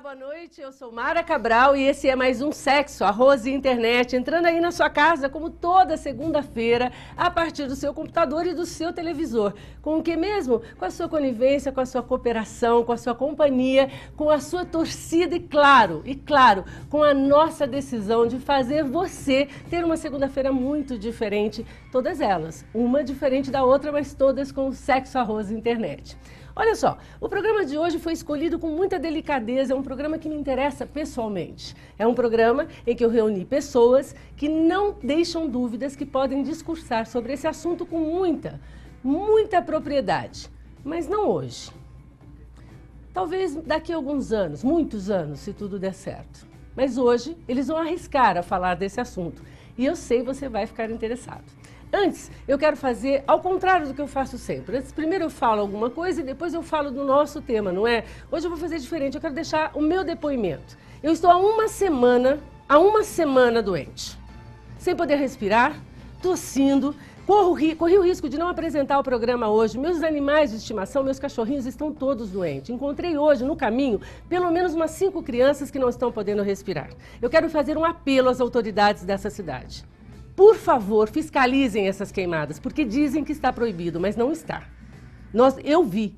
boa noite. Eu sou Mara Cabral e esse é mais um Sexo, Arroz e Internet, entrando aí na sua casa como toda segunda-feira, a partir do seu computador e do seu televisor. Com o que mesmo? Com a sua conivência, com a sua cooperação, com a sua companhia, com a sua torcida e claro, com a nossa decisão de fazer você ter uma segunda-feira muito diferente, todas elas, uma diferente da outra, mas todas com Sexo, Arroz e Internet. Olha só, o programa de hoje foi escolhido com muita delicadeza, é um programa que me interessa pessoalmente. É um programa em que eu reuni pessoas que não deixam dúvidas, que podem discursar sobre esse assunto com muita propriedade. Mas não hoje. Talvez daqui a alguns anos, muitos anos, se tudo der certo. Mas hoje eles vão arriscar a falar desse assunto. E eu sei que você vai ficar interessado. Antes, eu quero fazer ao contrário do que eu faço sempre. Antes, primeiro eu falo alguma coisa e depois eu falo do nosso tema, não é? Hoje eu vou fazer diferente, eu quero deixar o meu depoimento. Eu estou há uma semana doente. Sem poder respirar, tossindo, corri o risco de não apresentar o programa hoje. Meus animais de estimação, meus cachorrinhos estão todos doentes. Encontrei hoje no caminho pelo menos umas 5 crianças que não estão podendo respirar. Eu quero fazer um apelo às autoridades dessa cidade. Por favor, fiscalizem essas queimadas, porque dizem que está proibido, mas não está.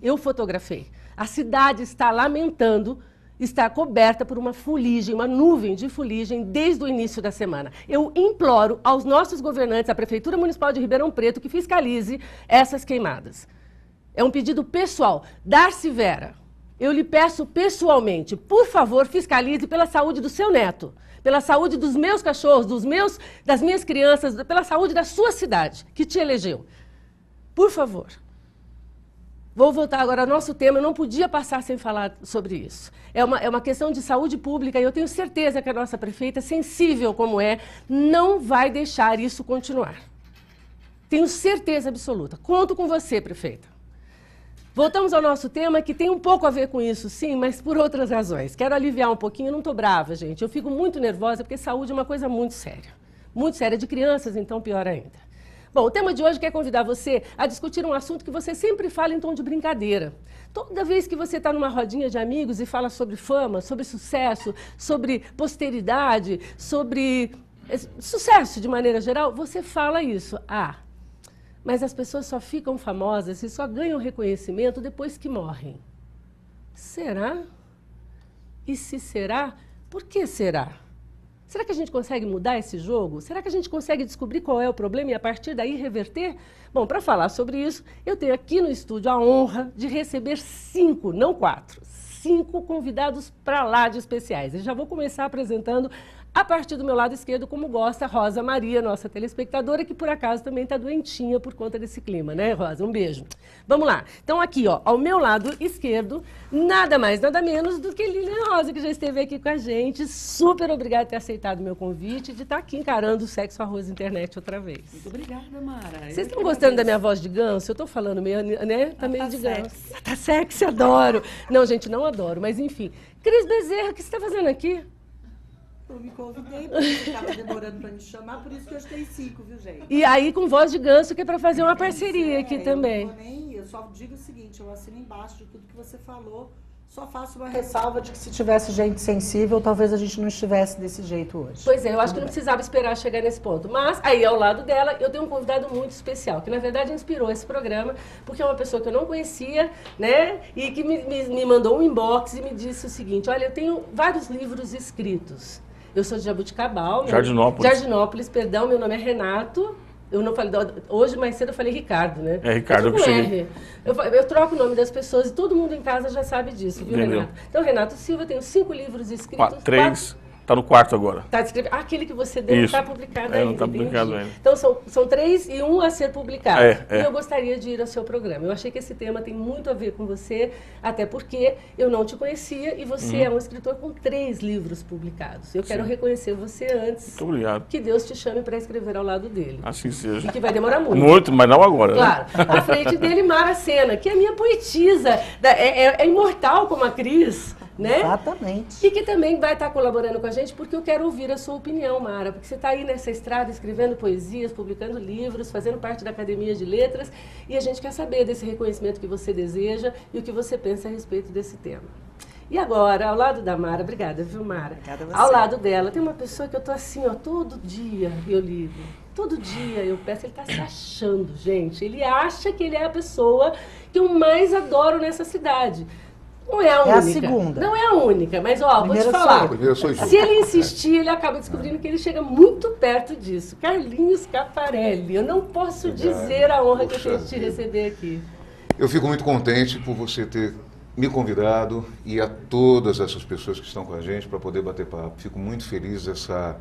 Eu fotografei. A cidade está lamentando, está coberta por uma fuligem, uma nuvem de fuligem desde o início da semana. Eu imploro aos nossos governantes, à Prefeitura Municipal de Ribeirão Preto, que fiscalize essas queimadas. É um pedido pessoal. Darcy Vera, eu lhe peço pessoalmente, por favor, fiscalize pela saúde do seu neto. Pela saúde dos meus cachorros, das minhas crianças, pela saúde da sua cidade, que te elegeu. Por favor. Vou voltar agora ao nosso tema, eu não podia passar sem falar sobre isso. É uma questão de saúde pública e eu tenho certeza que a nossa prefeita, sensível como é, não vai deixar isso continuar. Tenho certeza absoluta. Conto com você, prefeita. Voltamos ao nosso tema, que tem um pouco a ver com isso, sim, mas por outras razões. Quero aliviar um pouquinho, eu não estou brava, gente. Eu fico muito nervosa, porque saúde é uma coisa muito séria. Muito séria, de crianças, então pior ainda. Bom, o tema de hoje quer convidar você a discutir um assunto que você sempre fala em tom de brincadeira. Toda vez que você está numa rodinha de amigos e fala sobre fama, sobre sucesso, sobre posteridade, sobre sucesso de maneira geral, você fala isso. Mas as pessoas só ficam famosas e só ganham reconhecimento depois que morrem. Será? E se será, por que será? Será que a gente consegue mudar esse jogo? Será que a gente consegue descobrir qual é o problema e a partir daí reverter? Bom, para falar sobre isso, eu tenho aqui no estúdio a honra de receber 5, não 4, 5 convidados para lá de especiais. Eu já vou começar apresentando a partir do meu lado esquerdo, como gosta, Rosa Maria, nossa telespectadora, que por acaso também está doentinha por conta desse clima, né, Rosa? Um beijo. Vamos lá. Então, aqui, ó, ao meu lado esquerdo, nada mais, nada menos do que Lilian Rosa, que já esteve aqui com a gente. Super obrigada por ter aceitado o meu convite e de estar aqui encarando o Sexo, Arroz e Internet outra vez. Muito obrigada, Mara. Vocês estão gostando da minha voz de ganso? Eu estou falando meio, né? Tá meio de ganso. Tá sexy, adoro. Não, gente, não adoro, mas enfim. Cris Bezerra, o que você está fazendo aqui? Eu me convidei, porque estava demorando para me chamar, por isso que eu estou em 5, viu, gente? E aí com voz de ganso, que é para fazer uma parceria aqui também. Eu só digo o seguinte, eu assino embaixo de tudo que você falou, só faço uma ressalva de que se tivesse gente sensível, talvez a gente não estivesse desse jeito hoje. Pois é, eu acho que não precisava esperar chegar nesse ponto. Mas aí ao lado dela eu tenho um convidado muito especial, que na verdade inspirou esse programa, porque é uma pessoa que eu não conhecia, né? E que me mandou um inbox e me disse o seguinte, olha, eu tenho vários livros escritos. Eu sou de Jabuticabal. Jardinópolis, perdão, meu nome é Renato. Eu não falei, hoje mais cedo eu falei Ricardo, né? É Ricardo, eu cheguei. Eu troco o nome das pessoas e todo mundo em casa já sabe disso, viu, Entendeu? Renato? Então, Renato Silva, eu tenho 5 livros escritos. 3, está no 4 agora. Tá descrito. Aquele que você deu não está publicado ainda. Não está publicado ainda. Então, são 3 e 1 a ser publicado. E eu gostaria de ir ao seu programa. Eu achei que esse tema tem muito a ver com você, até porque eu não te conhecia e você é um escritor com 3 livros publicados. Eu quero reconhecer você antes. Muito obrigado. Que Deus te chame para escrever ao lado dele. Assim seja. E que vai demorar muito. Muito, mas não agora. Claro. Né? À frente dele, Mara Sena, que é a minha poetisa. É imortal como a Cris. Né? Exatamente. E que também vai estar colaborando com a gente, porque eu quero ouvir a sua opinião, Mara, porque você está aí nessa estrada escrevendo poesias, publicando livros, fazendo parte da Academia de Letras, e a gente quer saber desse reconhecimento que você deseja e o que você pensa a respeito desse tema. E agora, ao lado da Mara, obrigada, viu, Mara? Obrigada a você. Ao lado dela tem uma pessoa que eu tô assim, ó, todo dia eu ligo. Todo dia eu peço, ele tá se achando, gente. Ele acha que ele é a pessoa que eu mais adoro nessa cidade. Não é a única. É a segunda. Não é a única, mas ó, vou te Primeira falar. sou eu. Primeiro sou eu. Se ele insistir, ele acaba descobrindo que ele chega muito perto disso. Carlinhos Caparelli. Eu não posso Obrigado. dizer a honra que eu Poxa tenho de te vida. receber aqui. Eu fico muito contente por você ter me convidado e a todas essas pessoas que estão com a gente para poder bater papo. Fico muito feliz dessa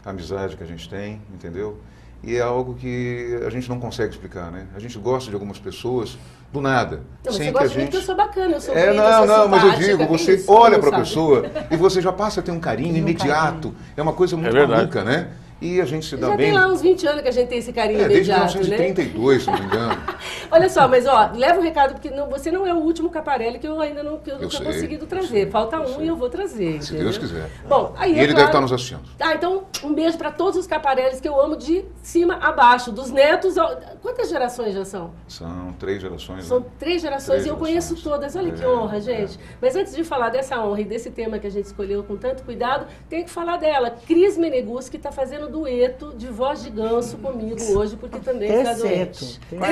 amizade que a gente tem, entendeu? E é algo que a gente não consegue explicar, né? A gente gosta de algumas pessoas do nada. Não, mas sem você que a gosta de mim gente... porque eu sou bacana, eu sou É, bonita, eu sou não, mas eu simpática, digo, que você isso, olha não para a sabe? pessoa e você já passa a ter um carinho imediato. É uma coisa muito verdade. maluca, né? E a gente se dá Já bem. tem lá uns 20 anos que a gente tem esse carinho Desde imediato, né? 1932, se não me engano. Olha só, mas ó, leva um recado, porque você não é o último Caparelli que eu ainda não Eu tinha sei, conseguido eu trazer. sei, Falta eu um sei. e eu vou trazer. Se entendeu? Deus quiser. Bom, aí E é ele deve claro- estar nos assistindo. Tá, então um beijo para todos os Caparellis que eu amo de cima a baixo, dos netos. Quantas gerações já são? São 3 gerações. São né? 3 gerações e eu Três conheço gerações. todas. Olha que É, honra, gente. Mas antes de falar dessa honra e desse tema que a gente escolheu com tanto cuidado, tem que falar dela. Cris Menegus, que está fazendo dueto de voz de ganso comigo hoje, porque também está doente. Terceto. Como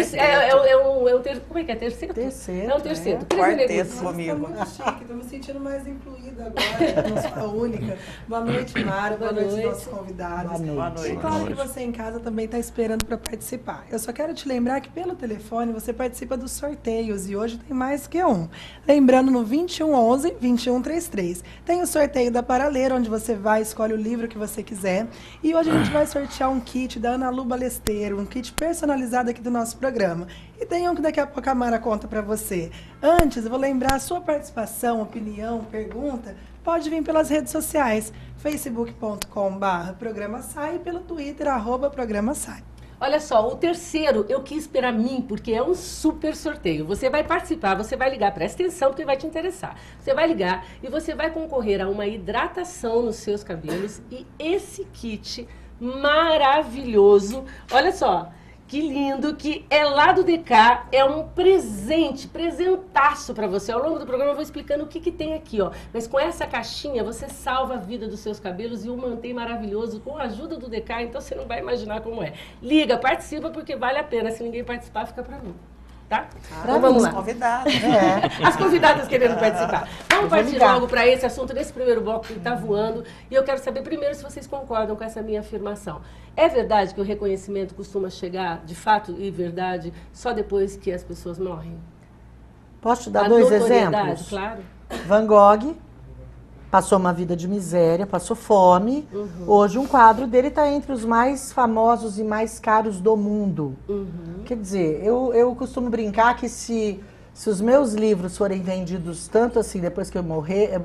é que é? Terceiro? Terceto, É um terceiro. Cris Quarteto Menegus. comigo. Tá muito chique, tô me sentindo mais incluída agora, não sou a única. Boa noite, Mara, boa noite, noite. nossos convidados. Boa noite. E claro que você em casa também está esperando para participar. Eu só quero te lembrar que pelo telefone você participa dos sorteios e hoje tem mais que um. Lembrando no 2111-2133. Tem o sorteio da Paraler, onde você vai, escolhe o livro que você quiser. E hoje a gente vai sortear um kit da Ana Lu Balesteiro, um kit personalizado aqui do nosso programa. E tem um que daqui a pouco a Mara conta para você. Antes, eu vou lembrar a sua participação, opinião, pergunta, pode vir pelas redes sociais, facebook.com/programa sai e pelo Twitter, @programa sai. Olha só, o terceiro eu quis para mim, porque é um super sorteio. Você vai participar, você vai ligar, presta atenção porque vai te interessar. Você vai ligar e você vai concorrer a uma hidratação nos seus cabelos e esse kit maravilhoso. Olha só, que lindo, que é lá do DK, é um presente, presentaço para você. Ao longo do programa eu vou explicando o que tem aqui, ó. Mas com essa caixinha você salva a vida dos seus cabelos e o mantém maravilhoso com a ajuda do DK, então você não vai imaginar como é. Liga, participa porque vale a pena. Se ninguém participar, fica para mim. Tá? Então vamos lá. Convidados. As convidadas querendo participar. Vamos partir ligar. logo para esse assunto, nesse primeiro bloco que está voando. E eu quero saber primeiro se vocês concordam com essa minha afirmação. É verdade que o reconhecimento costuma chegar, de fato e verdade, só depois que as pessoas morrem? Posso te dar A dois notoriedade, exemplos? claro. Van Gogh passou uma vida de miséria, passou fome. Hoje um quadro dele está entre os mais famosos e mais caros do mundo. Quer dizer, eu costumo brincar que se os meus livros forem vendidos tanto assim depois que eu morrer,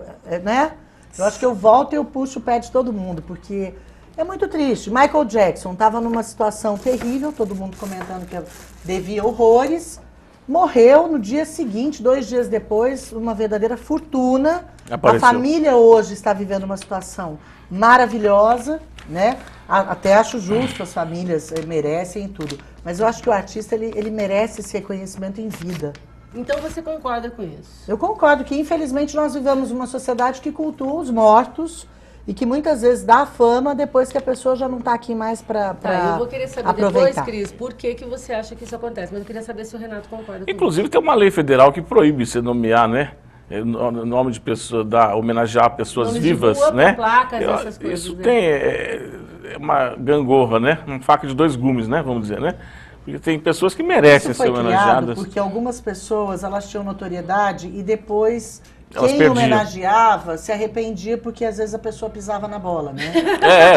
né? Eu acho que eu volto e eu puxo o pé de todo mundo, porque é muito triste. Michael Jackson estava numa situação terrível, todo mundo comentando que devia horrores. Morreu no dia seguinte, 2 dias depois, uma verdadeira fortuna. Apareceu. A família hoje está vivendo uma situação maravilhosa, né? Até acho justo, as famílias merecem tudo. Mas eu acho que o artista, ele merece esse reconhecimento em vida. Então você concorda com isso? Eu concordo que, infelizmente, nós vivemos uma sociedade que cultua os mortos e que muitas vezes dá fama depois que a pessoa já não está aqui mais para Tá, eu vou querer saber aproveitar. depois, Cris, por que você acha que isso acontece. Mas eu queria saber se o Renato concorda com Inclusive tem uma lei federal que proíbe você nomear, né? O nome de pessoa, homenagear pessoas Nome de vivas, rua, né? placas, essas coisas, Isso né? tem é uma gangorra, né? Uma faca de 2 gumes, né? Vamos dizer, né? Porque tem pessoas que merecem Isso ser foi criado homenageadas. porque algumas pessoas, elas tinham notoriedade e depois Elas quem perdiam. homenageava se arrependia porque às vezes a pessoa pisava na bola, né?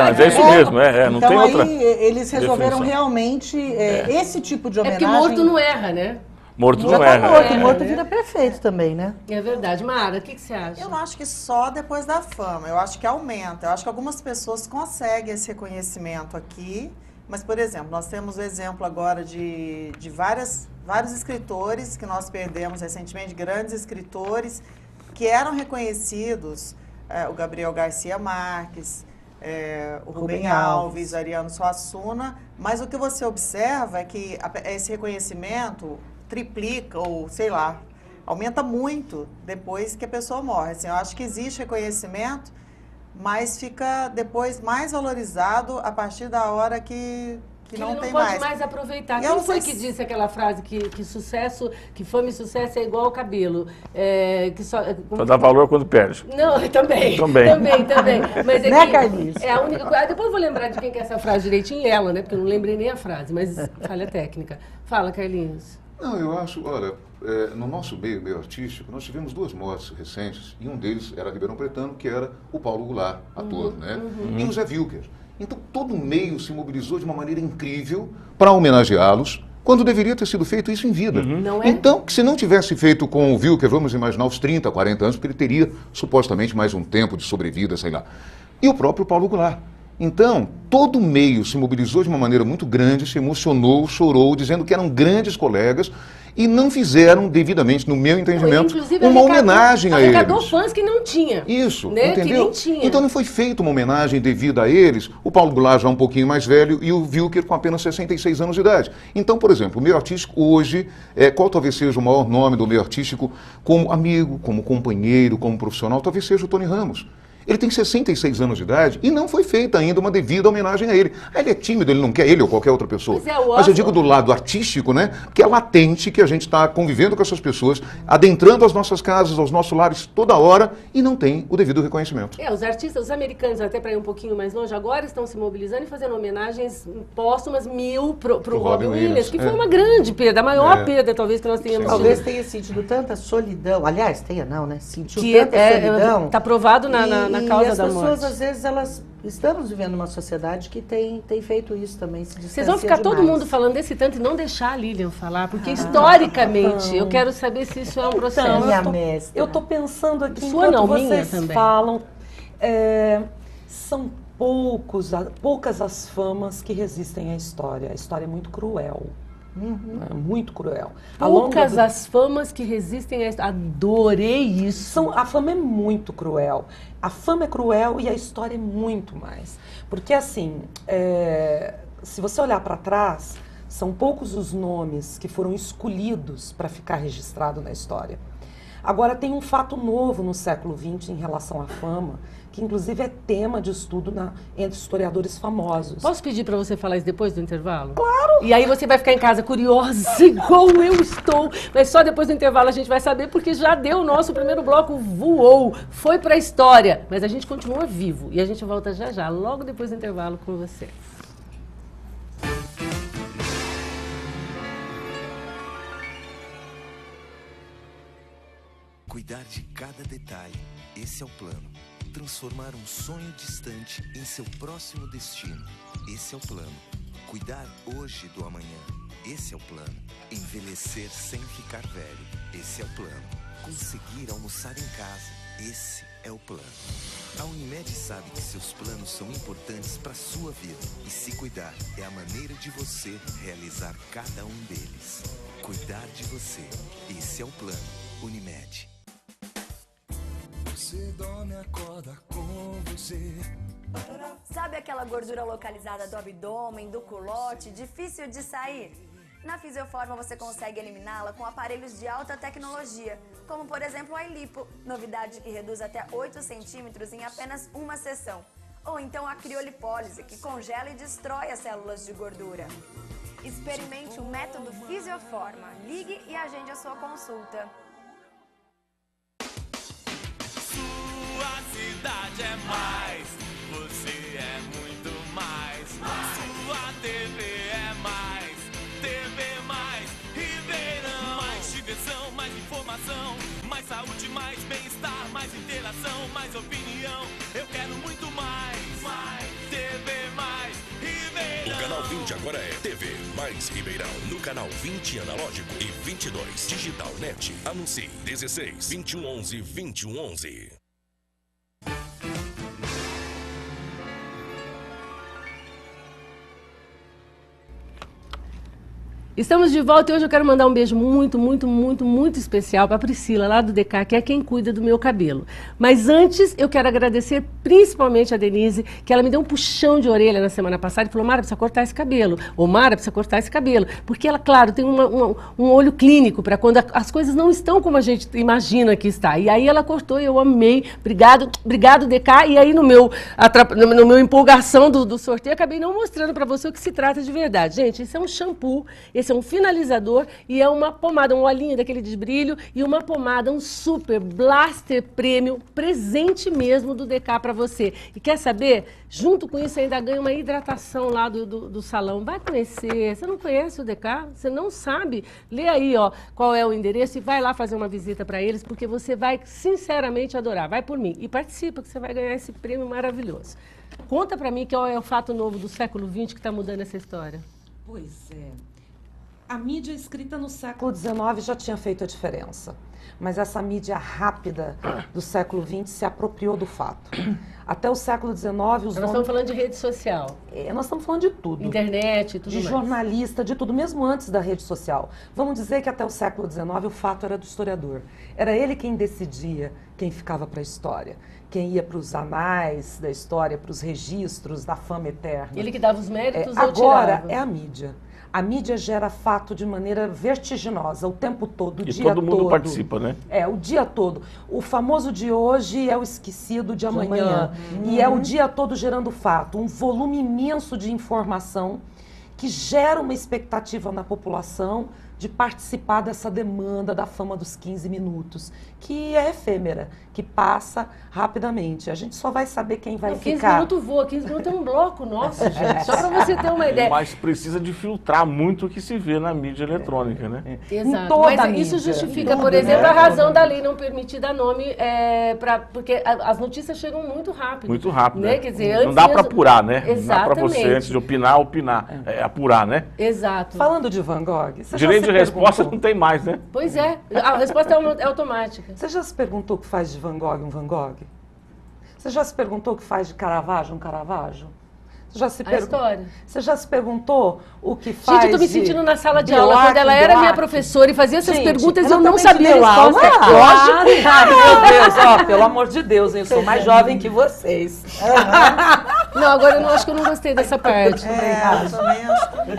Mas é isso mesmo, não então tem aí outra. eles resolveram definição. realmente esse tipo de É homenagem. porque morto não erra, né? Morto Já não tá erra. morto, É, morto né? vira prefeito também, né? É verdade. Mara, o que você acha? Eu não acho que só depois da fama, eu acho que aumenta. Eu acho que algumas pessoas conseguem esse reconhecimento aqui, mas, por exemplo, nós temos o exemplo agora de vários escritores que nós perdemos recentemente, grandes escritores, que eram reconhecidos, o Gabriel Garcia Marques, o Rubem Alves, Ariano Suassuna, mas o que você observa é que esse reconhecimento triplica, ou sei lá, aumenta muito depois que a pessoa morre. Assim, eu acho que existe reconhecimento, mas fica depois mais valorizado a partir da hora que não ele não tem pode mais aproveitar. E eu Quem não foi sei que se- disse aquela frase que sucesso, que fama e sucesso é igual ao cabelo? Que só, Só dá valor quando perde. Não, também. Também. Também. Mas é Né, que Carlinhos? é a única coisa. Depois eu vou lembrar de quem que é essa frase direitinho, ela, né? Porque eu não lembrei nem a frase, mas falha técnica. Fala, Carlinhos. Não, eu acho, olha, no nosso meio artístico, nós tivemos 2 mortes recentes, e um deles era Ribeirão Pretano, que era o Paulo Goulart, ator, né? E o Zé Wilker. Então, todo o meio se mobilizou de uma maneira incrível para homenageá-los, quando deveria ter sido feito isso em vida. Não é? Então, que se não tivesse feito com o Wilker, vamos imaginar os 30, 40 anos, porque ele teria supostamente mais um tempo de sobrevida, sei lá. E o próprio Paulo Goulart. Então, todo o meio se mobilizou de uma maneira muito grande, se emocionou, chorou, dizendo que eram grandes colegas e não fizeram devidamente, no meu entendimento, Inclusive, uma homenagem a arrecadou eles. fãs que não tinha. Isso, né? entendeu? Que nem tinha. Então não foi feita uma homenagem devida a eles, o Paulo Goulart já um pouquinho mais velho e o Wilker com apenas 66 anos de idade. Então, por exemplo, o meio artístico hoje, qual talvez seja o maior nome do meio artístico como amigo, como companheiro, como profissional, talvez seja o Tony Ramos. Ele tem 66 anos de idade e não foi feita ainda uma devida homenagem a ele. Ele é tímido, ele não quer, ele ou qualquer outra pessoa. Mas eu digo do lado artístico, né? Que é latente que a gente está convivendo com essas pessoas, adentrando as nossas casas, aos nossos lares toda hora e não tem o devido reconhecimento. Os artistas, os americanos, até para ir um pouquinho mais longe, agora estão se mobilizando e fazendo homenagens póstumas pro Robin Williams, que foi uma grande perda, a maior perda talvez que nós tenhamos. Talvez tenha sentido tanta solidão. Aliás, tenha não, né? Sentiu que tanta solidão. Está provado na causa da morte. E as pessoas, às vezes, elas... Estamos vivendo uma sociedade que tem feito isso também, se Vocês vão ficar demais. todo mundo falando desse tanto e não deixar a Lilian falar, porque historicamente, eu quero saber se isso é um processo. Minha mestra. Eu estou pensando aqui, Sua enquanto não, minha vocês também. falam, são poucas as famas que resistem à história. A história é muito cruel. É muito cruel. Poucas as famas que resistem a isso. Adorei isso. A fama é muito cruel. A fama é cruel e a história é muito mais. Porque, assim, se você olhar para trás, são poucos os nomes que foram escolhidos para ficar registrado na história. Agora, tem um fato novo no século XX em relação à fama, que inclusive é tema de estudo entre historiadores famosos. Posso pedir para você falar isso depois do intervalo? Claro! E aí você vai ficar em casa curiosa, igual eu estou. Mas só depois do intervalo a gente vai saber, porque já deu o nosso primeiro bloco, voou, foi para a história. Mas a gente continua vivo e a gente volta já, logo depois do intervalo com você. Cuidar de cada detalhe, esse é o plano. Transformar um sonho distante em seu próximo destino, esse é o plano. Cuidar hoje do amanhã, esse é o plano. Envelhecer sem ficar velho, esse é o plano. Conseguir almoçar em casa, esse é o plano. A Unimed sabe que seus planos são importantes para a sua vida e se cuidar é a maneira de você realizar cada um deles. Cuidar de você, esse é o plano. Unimed. Você dorme, acorda com você. Sabe aquela gordura localizada do abdômen, do culote, difícil de sair? Na Fisioforma você consegue eliminá-la com aparelhos de alta tecnologia, como por exemplo o iLipo, novidade que reduz até 8 centímetros em apenas uma sessão. Ou então a criolipólise, que congela e destrói as células de gordura. Experimente o método Fisioforma. Ligue e agende a sua consulta. Sua cidade é mais, você é muito mais. Sua TV é mais, TV mais, Ribeirão. Mais diversão, mais informação, mais saúde, mais bem-estar, mais interação, mais opinião. Eu quero muito mais, TV mais, Ribeirão. O canal 20 agora é TV mais Ribeirão. No canal 20 analógico e 22 digital net. Anuncie 16 2111 2111. Estamos de volta e hoje eu quero mandar um beijo muito, muito, muito, muito especial para a Priscila, lá do DK, que é quem cuida do meu cabelo. Mas antes, eu quero agradecer principalmente a Denise, que ela me deu um puxão de orelha na semana passada e falou, Mara, precisa cortar esse cabelo. Ou Mara, precisa cortar esse cabelo. Porque ela, claro, tem um olho clínico para quando as coisas não estão como a gente imagina que está. E aí ela cortou e eu amei. Obrigado, DK. E aí no meu empolgação do sorteio, acabei não mostrando para você o que se trata de verdade. Gente, isso é um shampoo, esse é um finalizador e é uma pomada, um olhinho daquele de brilho e uma pomada, um super blaster prêmio, presente mesmo do DK para você. E quer saber? Junto com isso ainda ganha uma hidratação lá do salão. Vai conhecer. Você não conhece o DK? Você não sabe? Lê aí, ó, qual é o endereço e vai lá fazer uma visita para eles, porque você vai sinceramente adorar. Vai por mim e participa que você vai ganhar esse prêmio maravilhoso. Conta para mim qual é o fato novo do século XX que está mudando essa história. Pois é. A mídia escrita no século XIX já tinha feito a diferença, mas essa mídia rápida do século XX se apropriou do fato. Até o século XIX, Nós estamos falando de rede social. Nós estamos falando de tudo. Internet, tudo mais. De jornalista, de tudo, mesmo antes da rede social. Vamos dizer que até o século XIX o fato era do historiador. Era ele quem decidia quem ficava para a história, quem ia para os anais da história, para os registros da fama eterna. Ele que dava os méritos ou agora tirava? É a mídia. A mídia gera fato de maneira vertiginosa o tempo todo, o E dia todo. todo mundo participa, né? O dia todo. O famoso de hoje é o esquecido de amanhã. E é o dia todo gerando fato. Um volume imenso de informação que gera uma expectativa na população de participar dessa demanda da fama dos 15 minutos, que é efêmera, que passa rapidamente. A gente só vai saber quem vai ficar. 15 minutos voa, 15 minutos é um bloco nosso, gente. Só para você ter uma ideia. Mas precisa de filtrar muito o que se vê na mídia eletrônica, né? Exato. Toda Mas isso mídia. justifica, por exemplo, a razão da lei não permitir dar nome, porque as notícias chegam muito rápido. Muito rápido, né? né? Quer dizer, antes não dá para mesmo- apurar, né? Não dá Exatamente. para você, antes de opinar. É apurar, né? Exato. Falando de Van Gogh, você Direito já de se resposta perguntou- não tem mais, né? Pois é, a resposta é automática. Você já se perguntou o que faz de Van Gogh um Van Gogh? Você já se perguntou o que faz de Caravaggio um Caravaggio? Você já se A história. Você já se perguntou o que faz Gente, eu tô me de sentindo na sala de Bilac, aula, quando ela era minha Bilac? professora e fazia essas Gente, perguntas e ela eu não também sabia a te deu resposta. aula? Lógico. Ai, meu Deus, ó, pelo amor de Deus, eu sou mais jovem que vocês. Não, agora eu não acho que eu não gostei dessa parte. Eu também acho.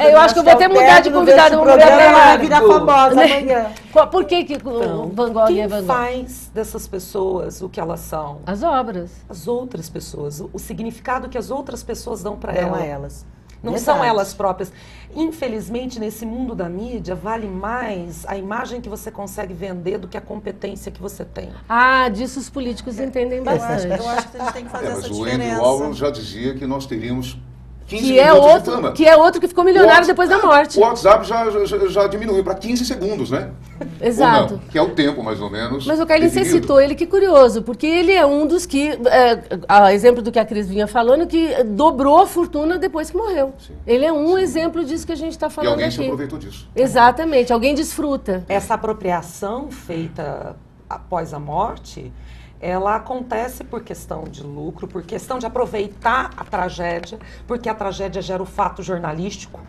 Eu acho que eu vou até mudar de convidado. Vamos mudar Ela vai pra virar famosa Né? amanhã. Por que o Van Gogh Quem é Van Gogh? faz dessas pessoas o que elas são? As obras. As outras pessoas, o significado que as outras pessoas dão para Dão elas. a elas. Não Verdade. são elas próprias. Infelizmente, nesse mundo da mídia, vale mais a imagem que você consegue vender do que a competência que você tem. Ah, disso os políticos entendem bastante. Eu acho que a gente tem que fazer Mas essa o Andy diferença. Warhol já dizia que nós teríamos 15 Que é, minutos de fama. outro que ficou milionário depois da morte. O WhatsApp já diminuiu para 15 segundos, né? Exato. Ou não, que é o tempo, mais ou menos. Mas o Carlinhos, você definido. citou ele, que curioso, porque ele é um dos que, a exemplo do que a Cris vinha falando, que dobrou a fortuna depois que morreu. Sim. Ele é um exemplo disso que a gente está E falando alguém aqui. se aproveitou disso. Exatamente, alguém desfruta. Essa apropriação feita após a morte, ela acontece por questão de lucro, por questão de aproveitar a tragédia, porque a tragédia gera o fato jornalístico.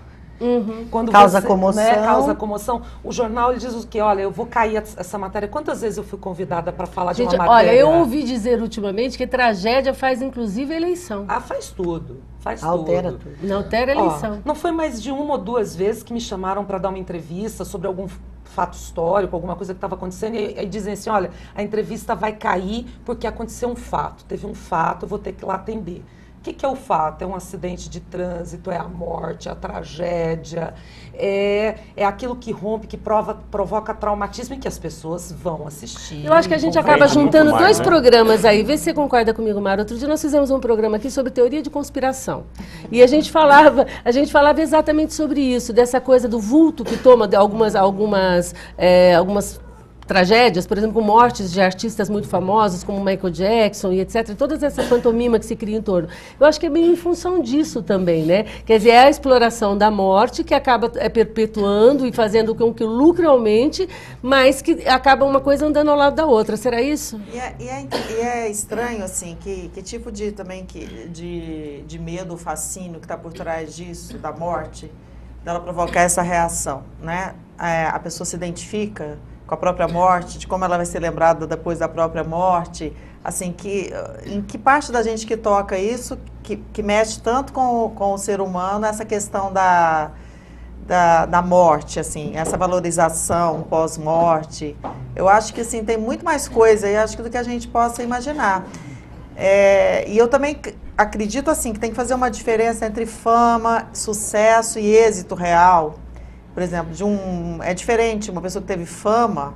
Quando Causa comoção. Causa comoção. O jornal ele diz o quê? Olha, eu vou cair essa matéria. Quantas vezes eu fui convidada para falar Gente, de uma matéria? olha, eu ouvi dizer ultimamente que tragédia faz inclusive eleição. Ah, faz tudo. Faz Altera tudo. tudo. Não altera a Ó, eleição. não foi mais de uma ou duas vezes que me chamaram para dar uma entrevista sobre algum fato histórico, alguma coisa que estava acontecendo, e aí dizem assim, olha, a entrevista vai cair porque aconteceu um fato. Teve um fato, eu vou ter que ir lá atender. O que é o fato? É um acidente de trânsito, é a morte, é a tragédia, é aquilo que rompe, que provoca traumatismo e que as pessoas vão assistir. Eu acho que a gente vão acaba ver. juntando mais, dois né? programas aí. Vê se você concorda comigo, Mara. Outro dia nós fizemos um programa aqui sobre teoria de conspiração. E a gente falava exatamente sobre isso, dessa coisa do vulto que toma de algumas tragédias, por exemplo, mortes de artistas muito famosos, como Michael Jackson e etc. Toda essa pantomima que se cria em torno. Eu acho que é bem em função disso também, né? Quer dizer, é a exploração da morte que acaba perpetuando e fazendo com que o lucro aumente, mas que acaba uma coisa andando ao lado da outra. Será isso? E é estranho, assim, que tipo de medo, fascínio que está por trás disso, da morte. dela provocar essa reação, né? A pessoa se identifica com a própria morte, de como ela vai ser lembrada depois da própria morte, assim, em que parte da gente que toca isso, que mexe tanto com o ser humano, essa questão da morte, assim, essa valorização pós-morte. Eu acho que, assim, tem muito mais coisa aí, acho que do que a gente possa imaginar. E eu também acredito, assim, que tem que fazer uma diferença entre fama, sucesso e êxito real. Por exemplo, é diferente uma pessoa que teve fama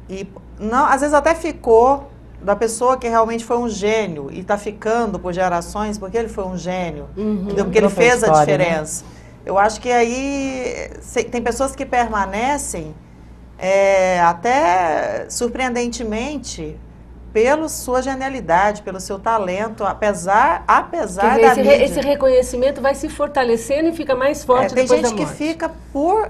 e, não, às vezes até ficou, da pessoa que realmente foi um gênio e está ficando por gerações porque ele foi um gênio, entendeu? Porque ele fez a diferença. Né? Eu acho que aí tem pessoas que permanecem até surpreendentemente pela sua genialidade, pelo seu talento, apesar da mídia. Esse reconhecimento vai se fortalecendo e fica mais forte depois da morte. Tem gente que fica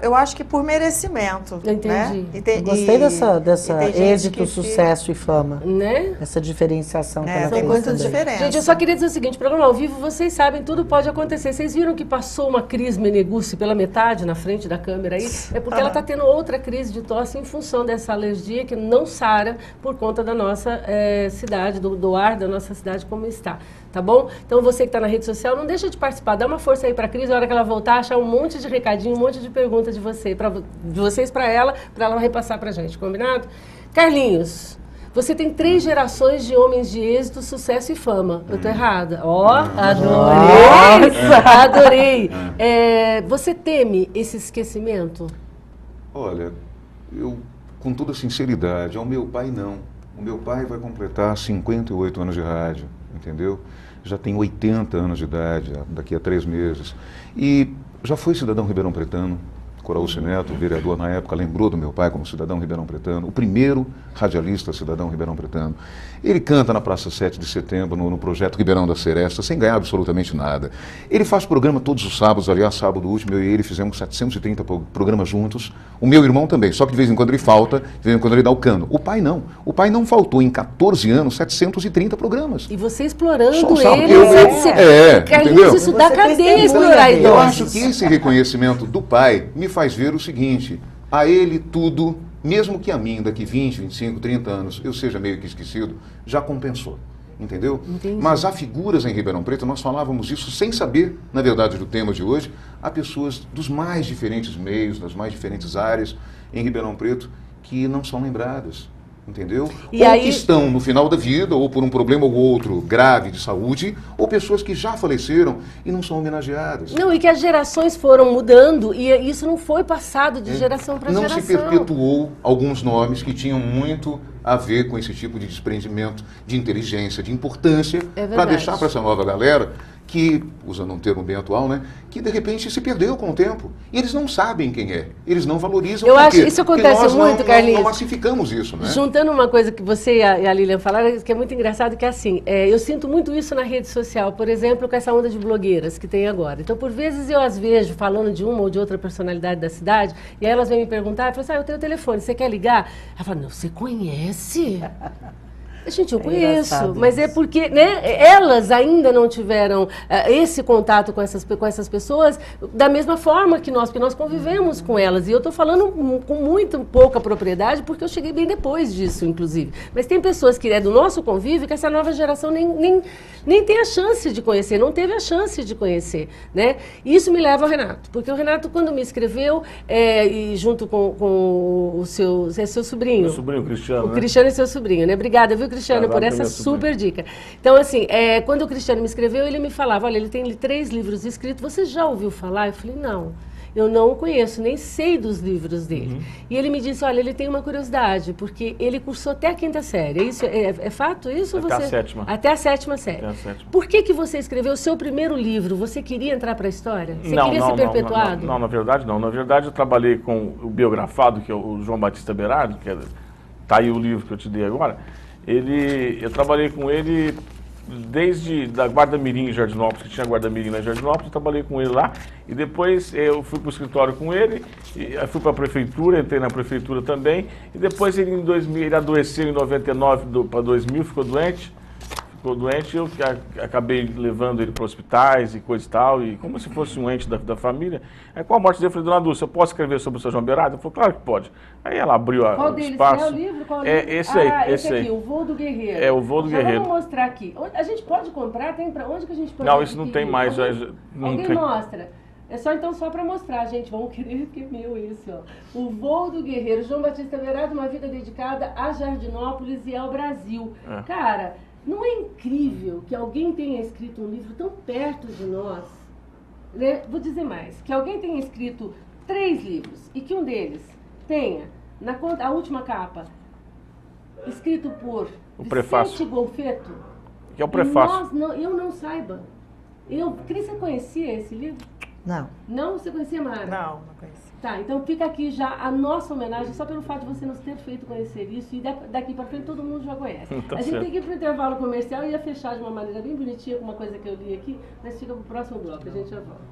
eu acho que por merecimento. Eu entendi. Né? Gostei dessa êxito, sucesso e fama. Né? Essa diferenciação. Tem muita diferença. Gente, eu só queria dizer o seguinte, programa ao vivo, vocês sabem, tudo pode acontecer. Vocês viram que passou uma Cris Meneguzzi pela metade na frente da câmera aí? É porque ela está tendo outra crise de tosse em função dessa alergia que não sara por conta da nossa cidade, do ar da nossa cidade como está, tá bom? Então você que está na rede social, não deixa de participar, dá uma força aí para a Cris, na hora que ela voltar, achar um monte de recadinho, um monte de perguntas de vocês para ela repassar para a gente, combinado? Carlinhos, você tem 3 gerações de homens de êxito, sucesso e fama. Eu tô errada? Adorei! Adorei! Você teme esse esquecimento? Olha, eu, com toda sinceridade, ao meu pai não. O meu pai vai completar 58 anos de rádio, entendeu? Já tem 80 anos de idade, daqui a 3 meses. E já foi cidadão ribeirão-pretano. Coraúcio Neto, vereador na época, lembrou do meu pai como cidadão ribeirão-pretano, o primeiro radialista cidadão ribeirão-pretano. Ele canta na Praça 7 de Setembro, no projeto Ribeirão da Seresta, sem ganhar absolutamente nada. Ele faz programa todos os sábados, aliás, sábado último, eu e ele fizemos 730 programas juntos. O meu irmão também, só que de vez em quando ele falta, de vez em quando ele dá o cano. O pai não. O pai não faltou em 14 anos 730 programas. E você explorando ele. Entendeu? Isso dá cadeia explorar idosos. Eu acho que esse reconhecimento do pai me faz ver o seguinte: a ele tudo, mesmo que a mim daqui 20, 25, 30 anos eu seja meio que esquecido, já compensou, entendeu? Entendi. Mas há figuras em Ribeirão Preto, nós falávamos isso sem saber, na verdade, do tema de hoje, há pessoas dos mais diferentes meios, das mais diferentes áreas em Ribeirão Preto que não são lembradas. Entendeu? E ou aí... que estão no final da vida, ou por um problema ou outro grave de saúde, ou pessoas que já faleceram e não são homenageadas. Não, e que as gerações foram mudando e isso não foi passado de geração para geração. Não se perpetuou alguns nomes que tinham muito a ver com esse tipo de desprendimento, de inteligência, de importância, para deixar para essa nova galera que, usando um termo bem atual, né, que de repente se perdeu com o tempo. E eles não sabem quem é, eles não valorizam. Eu acho que isso acontece muito, Carlinhos. Não massificamos isso, né? Juntando uma coisa que você e a Lilian falaram, que é muito engraçado, que é assim, eu sinto muito isso na rede social, por exemplo, com essa onda de blogueiras que tem agora. Então, por vezes eu as vejo falando de uma ou de outra personalidade da cidade, e aí elas vêm me perguntar, eu falo assim, eu tenho o telefone, você quer ligar? Ela fala, não, você conhece? Gente, eu conheço, mas é porque, né, elas ainda não tiveram esse contato com essas pessoas da mesma forma que nós, porque nós convivemos com elas. E eu estou falando com muito pouca propriedade, porque eu cheguei bem depois disso, inclusive. Mas tem pessoas que é do nosso convívio que essa nova geração nem tem a chance de conhecer, não teve a chance de conhecer, né? E isso me leva ao Renato, porque o Renato, quando me escreveu, e junto com o seu sobrinho. Meu sobrinho, Cristiano. O Cristiano é seu sobrinho, né? Obrigada, viu, Cristiano, por essa super dica. Então, assim, quando o Cristiano me escreveu, ele me falava, olha, ele tem 3 livros escritos, você já ouviu falar? Eu falei, não, eu não conheço, nem sei dos livros dele. E ele me disse, olha, ele tem uma curiosidade, porque ele cursou até a 5ª série. Isso é fato isso? Até a 7ª. Até a 7ª série. Por que você escreveu o seu primeiro livro? Você queria entrar para a história? Você queria ser perpetuado? Não, na verdade não. Na verdade eu trabalhei com o biografado, que é o João Batista Berardi, que tá aí o livro que eu te dei agora. Eu trabalhei com ele desde da Guarda Mirim em Jardinópolis, que tinha Guarda Mirim na Jardinópolis, eu trabalhei com ele lá, e depois eu fui para o escritório com ele, e fui para a prefeitura, entrei na prefeitura também, e depois ele adoeceu em 99 para 2000, ficou doente, ficou doente, eu acabei levando ele para hospitais e coisa e tal, e como se fosse um ente da família. Aí com a morte dele, eu falei, dona Dulce, eu posso escrever sobre o seu João Beirado? Ela falou, claro que pode. Aí ela abriu Qual o deles? espaço. É o livro? Qual É livro? esse aí, esse esse aqui, aí. O Voo do Guerreiro. É, O Voo do Guerreiro. Vamos mostrar aqui. A gente pode comprar? Tem pra onde que a gente pode Não, isso não tem mais. Alguém mostra. É só para mostrar, gente. Vamos querer que é meu esse, ó. O Voo do Guerreiro. João Batista Beirado, uma vida dedicada a Jardinópolis e ao Brasil. É. Cara, não é incrível que alguém tenha escrito um livro tão perto de nós? Né? Vou dizer mais. Que alguém tenha escrito 3 livros e que um deles tenha, a última capa, escrito por O prefácio. Vicente Golfeto. Que é o prefácio. Eu não saiba. Cris, você conhecia esse livro? Não. Não? Você conhecia, Mara? Não conheci. Tá, então fica aqui já a nossa homenagem, só pelo fato de você nos ter feito conhecer isso, e daqui pra frente todo mundo já conhece. Tá A gente certo. tem que ir pro intervalo comercial e ia fechar de uma maneira bem bonitinha com uma coisa que eu li aqui, mas fica pro próximo bloco, a gente já volta.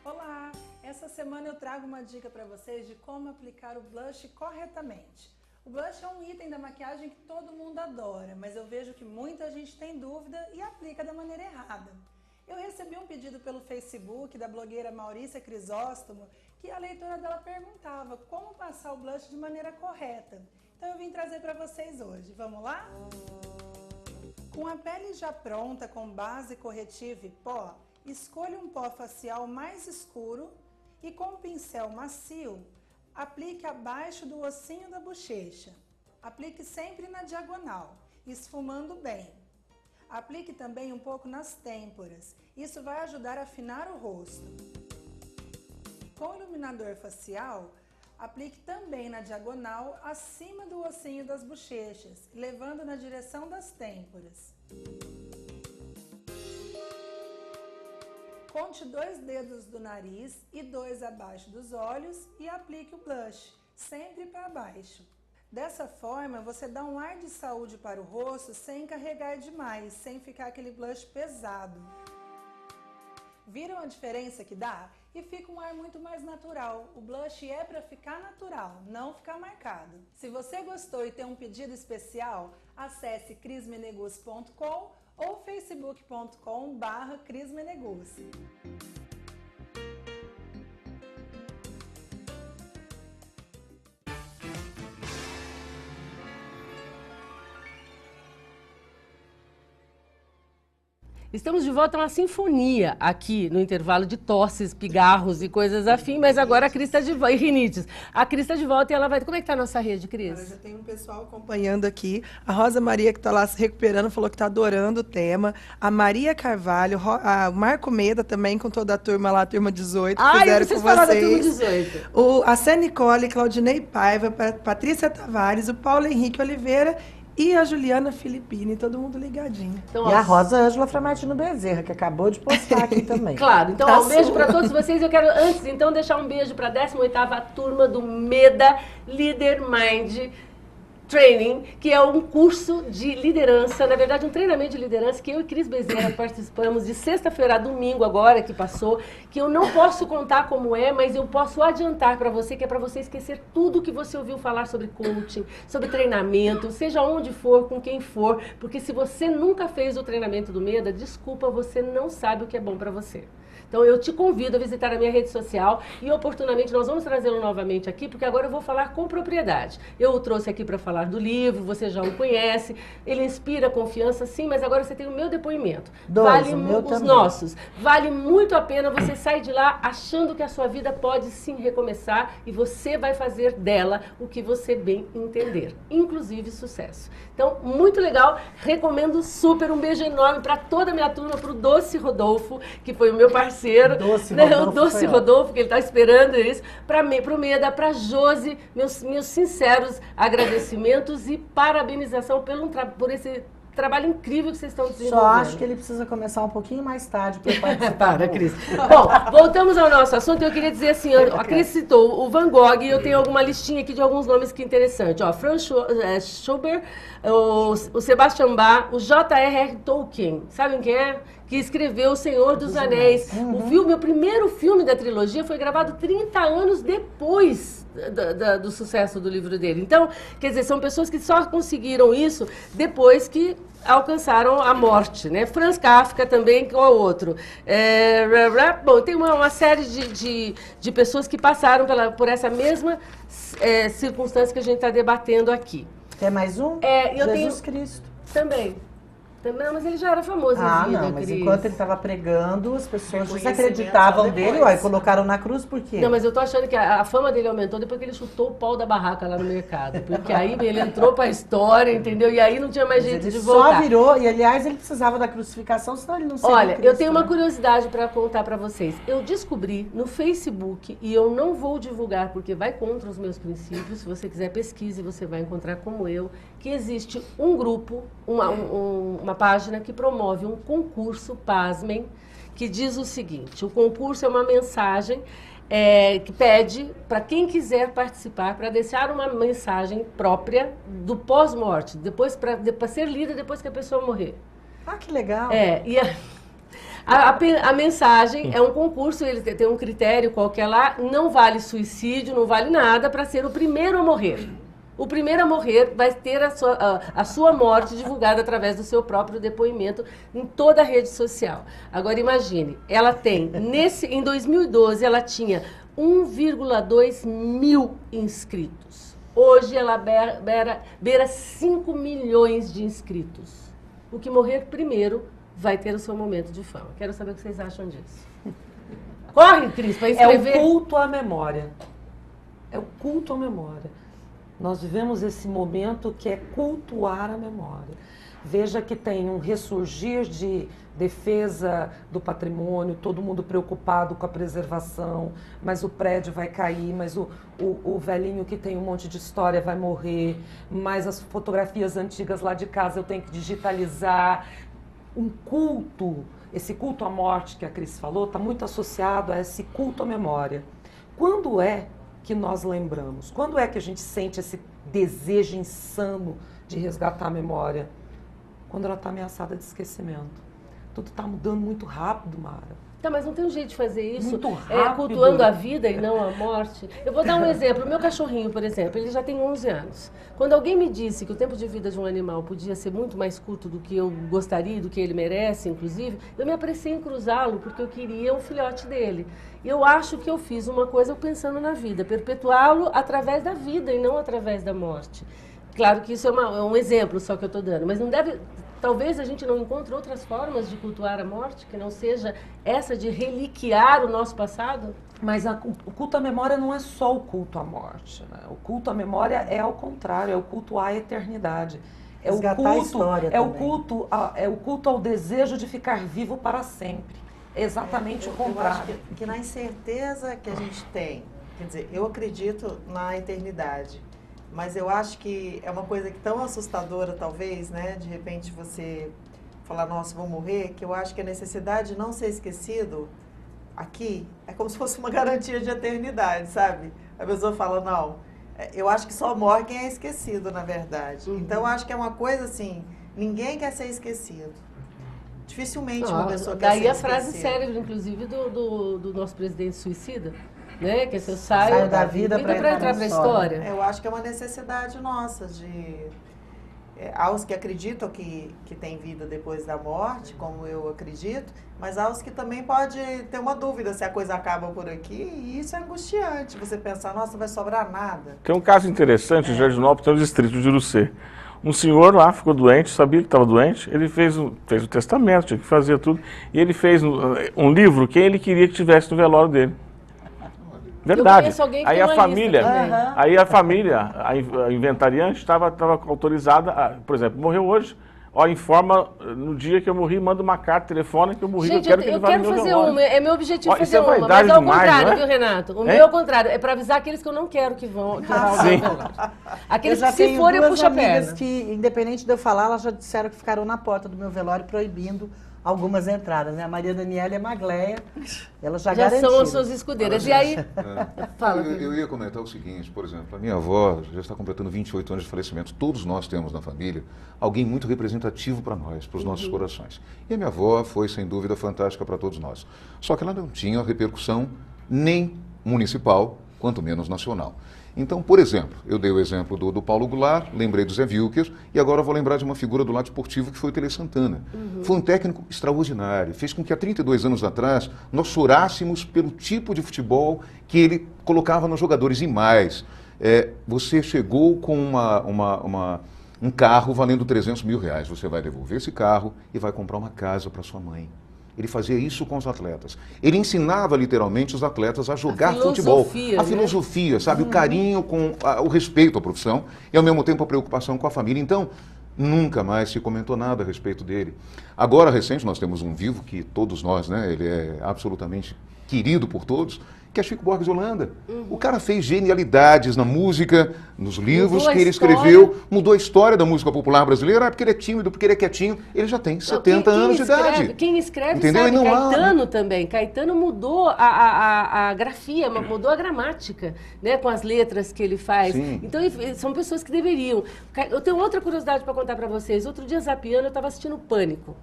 Olá! Essa semana eu trago uma dica para vocês de como aplicar o blush corretamente. O blush é um item da maquiagem que todo mundo adora, mas eu vejo que muita gente tem dúvida e aplica da maneira errada. Eu recebi um pedido pelo Facebook da blogueira Maurícia Crisóstomo, que a leitora dela perguntava como passar o blush de maneira correta. Então eu vim trazer para vocês hoje. Vamos lá? Com a pele já pronta, com base, corretivo e pó, escolha um pó facial mais escuro e com um pincel macio, aplique abaixo do ossinho da bochecha. Aplique sempre na diagonal, esfumando bem. Aplique também um pouco nas têmporas. Isso vai ajudar a afinar o rosto. Com o iluminador facial, aplique também na diagonal, acima do ossinho das bochechas, levando na direção das têmporas. Conte 2 dedos do nariz e 2 abaixo dos olhos e aplique o blush, sempre para baixo. Dessa forma, você dá um ar de saúde para o rosto sem carregar demais, sem ficar aquele blush pesado. Viram a diferença que dá? E fica um ar muito mais natural. O blush é para ficar natural, não ficar marcado. Se você gostou e tem um pedido especial, acesse crismenegus.com ou facebook.com/crismenegus. Estamos de volta a uma sinfonia aqui no intervalo de tosses, pigarros e coisas afim, mas agora a Cris está de volta, e rinites. A Cris está de volta e ela vai... Como é que está a nossa rede, Cris? Já tem um pessoal acompanhando aqui. A Rosa Maria, que está lá se recuperando, falou que está adorando o tema. A Maria Carvalho, o Marco Meda também, com toda a turma lá, a turma 18, fizeram com falaram da turma vocês. 18. A Sé Nicole, Claudinei Paiva, Patrícia Tavares, o Paulo Henrique Oliveira e a Juliana Filippini, todo mundo ligadinho. Então, e a Rosa Ângela Framartino Bezerra, que acabou de postar aqui também. Claro, então Tá um beijo para todos vocês. Eu quero, antes, então, deixar um beijo para a 18ª turma do MEDA Leader Mind Training, que é um curso de liderança, na verdade um treinamento de liderança que eu e Cris Bezerra participamos de sexta-feira a domingo agora que passou, que eu não posso contar como é, mas eu posso adiantar para você que é para você esquecer tudo que você ouviu falar sobre coaching, sobre treinamento, seja onde for, com quem for, porque se você nunca fez o treinamento do MEDA, desculpa, você não sabe o que é bom para você. Então eu te convido a visitar a minha rede social e oportunamente nós vamos trazê-lo novamente aqui, porque agora eu vou falar com propriedade. Eu o trouxe aqui para falar do livro, você já o conhece, ele inspira confiança, sim, mas agora você tem o meu depoimento. Vale os nossos. Vale muito a pena você sair de lá achando que a sua vida pode sim recomeçar e você vai fazer dela o que você bem entender, inclusive sucesso. Então, muito legal, recomendo super, um beijo enorme para toda a minha turma, para o Doce Rodolfo, que foi o meu parceiro, o Doce Rodolfo, que ele está esperando isso, para o Meda, para a Josi, meus sinceros agradecimentos e parabenização por esse trabalho incrível que vocês estão desenvolvendo. Só acho que ele precisa começar um pouquinho mais tarde para participar. Para, Cris. Bom, voltamos ao nosso assunto. Eu queria dizer assim, a Cris citou o Van Gogh e eu tenho alguma listinha aqui de alguns nomes que interessantes. Ó, Franz Schubert, o Sebastian Bach, o J.R.R. Tolkien. Sabem quem é? que escreveu O Senhor dos Anéis. O primeiro filme da trilogia foi gravado 30 anos depois do sucesso do livro dele. Então, quer dizer, são pessoas que só conseguiram isso depois que alcançaram a morte, né? Franz Kafka também, qual outro? Bom, tem uma série de pessoas que passaram por essa mesma circunstância que a gente está debatendo aqui. Quer mais um? Jesus Cristo. Também. Não, mas ele já era famoso em vida, mas Cris. enquanto ele estava pregando, as pessoas desacreditavam dele, e colocaram na cruz por quê? Não, mas eu tô achando que a fama dele aumentou depois que ele chutou o pau da barraca lá no mercado. Porque aí ele entrou pra história, entendeu? E aí não tinha mais jeito de voltar. Só virou, e aliás ele precisava da crucificação, senão ele não seria Olha, Cristo, eu tenho uma curiosidade para contar para vocês. Eu descobri no Facebook, e eu não vou divulgar porque vai contra os meus princípios, se você quiser pesquise, você vai encontrar como eu, que existe um grupo, uma página que promove um concurso, pasmem, que diz o seguinte: o concurso é uma mensagem que pede para quem quiser participar, para deixar uma mensagem própria do pós-morte, para ser lida depois que a pessoa morrer. Ah, que legal! E a mensagem é um concurso, ele tem um critério qualquer lá, não vale suicídio, não vale nada, para ser o primeiro a morrer. O primeiro a morrer vai ter a sua morte divulgada através do seu próprio depoimento em toda a rede social. Agora imagine, ela tem, em 2012, ela tinha 1,2 mil inscritos. Hoje ela beira 5 milhões de inscritos. O que morrer primeiro vai ter o seu momento de fama. Quero saber o que vocês acham disso. Corre, Cris, para escrever. É o culto à memória. É o culto à memória. Nós vivemos esse momento que é cultuar a memória. Veja que tem um ressurgir de defesa do patrimônio, todo mundo preocupado com a preservação, mas o prédio vai cair, mas o velhinho que tem um monte de história vai morrer, mas as fotografias antigas lá de casa eu tenho que digitalizar. Um culto, esse culto à morte que a Cris falou, está muito associado a esse culto à memória. Quando é que nós lembramos? Quando é que a gente sente esse desejo insano de resgatar a memória? Quando ela está ameaçada de esquecimento. Tudo está mudando muito rápido, Mara. Tá, mas não tem um jeito de fazer isso muito rápido. Cultuando a vida e não a morte? Eu vou dar um exemplo. O meu cachorrinho, por exemplo, ele já tem 11 anos. Quando alguém me disse que o tempo de vida de um animal podia ser muito mais curto do que eu gostaria, do que ele merece, inclusive, eu me apressei em cruzá-lo porque eu queria um filhote dele. Eu acho que eu fiz uma coisa pensando na vida, perpetuá-lo através da vida e não através da morte. Claro que isso é um exemplo só que eu estou dando, mas não deve... Talvez a gente não encontre outras formas de cultuar a morte, que não seja essa de reliquiar o nosso passado? Mas o culto à memória não é só o culto à morte, né? O culto à memória é ao contrário, é o culto à eternidade. É o culto ao desejo de ficar vivo para sempre. É exatamente o contrário. Eu acho que na incerteza que a gente tem, quer dizer, eu acredito na eternidade. Mas eu acho que é uma coisa que tão assustadora, talvez, né? De repente você falar, nossa, vou morrer, que eu acho que a necessidade de não ser esquecido aqui é como se fosse uma garantia de eternidade, sabe? A pessoa fala, não, eu acho que só morre quem é esquecido, na verdade. Então, eu acho que é uma coisa assim, ninguém quer ser esquecido. Dificilmente uma pessoa quer ser esquecida. Daí a frase célebre, inclusive, do nosso presidente suicida. Né? Que eu saio da vida para entrar na história. Eu acho que é uma necessidade nossa de... aos que acreditam que tem vida depois da morte, como eu acredito, mas aos que também pode ter uma dúvida se a coisa acaba por aqui, e isso é angustiante, você pensar, nossa, não vai sobrar nada. Tem um caso interessante em Jardinópolis, tem o distrito de Urucê. Um senhor lá ficou doente, sabia que estava doente, ele fez o testamento, tinha que fazer tudo, e ele fez um livro, quem ele queria que tivesse no velório dele. Verdade. Aí a família, a inventariante estava autorizada, por exemplo, morreu hoje, informa no dia que eu morri, manda uma carta, telefone que eu morri, gente, eu quero que ele vá no meu velório. É meu objetivo fazer uma, mas ao contrário, viu, Renato? O meu ao contrário, é para avisar aqueles que eu não quero que vão ao velório. Aqueles que se forem eu puxo a perna. Que, independente de eu falar, elas já disseram que ficaram na porta do meu velório proibindo algumas entradas, né? A Maria Daniela e a Magleia, elas já Já garantiram. são as suas escudeiras. E aí, fala. Eu ia comentar o seguinte, por exemplo, a minha avó já está completando 28 anos de falecimento. Todos nós temos na família alguém muito representativo para nós, para os nossos corações. E a minha avó foi, sem dúvida, fantástica para todos nós. Só que ela não tinha repercussão nem municipal, quanto menos nacional. Então, por exemplo, eu dei o exemplo do Paulo Goulart, lembrei do Zé Wilker, e agora eu vou lembrar de uma figura do lado esportivo que foi o Tele Santana. Foi um técnico extraordinário, fez com que há 32 anos atrás nós chorássemos pelo tipo de futebol que ele colocava nos jogadores. E mais, você chegou com um carro valendo 300 mil reais, você vai devolver esse carro e vai comprar uma casa para sua mãe. Ele fazia isso com os atletas. Ele ensinava literalmente os atletas a jogar futebol. A filosofia, sabe? O carinho, o respeito à profissão e ao mesmo tempo a preocupação com a família. Então, nunca mais se comentou nada a respeito dele. Agora, recente, nós temos um vivo que todos nós, né? Ele é absolutamente querido por todos, que é Chico Buarque de Holanda. O cara fez genialidades na música, nos livros que ele escreveu, mudou a história da música popular brasileira, porque ele é tímido, porque ele é quietinho. Ele já tem 70 anos de idade. Quem escreve entendeu? sabe, Caetano também. Caetano mudou a grafia, mudou a gramática, né, com as letras que ele faz. Sim. Então, são pessoas que deveriam. Eu tenho outra curiosidade para contar para vocês. Outro dia, zapiando, eu estava assistindo Pânico.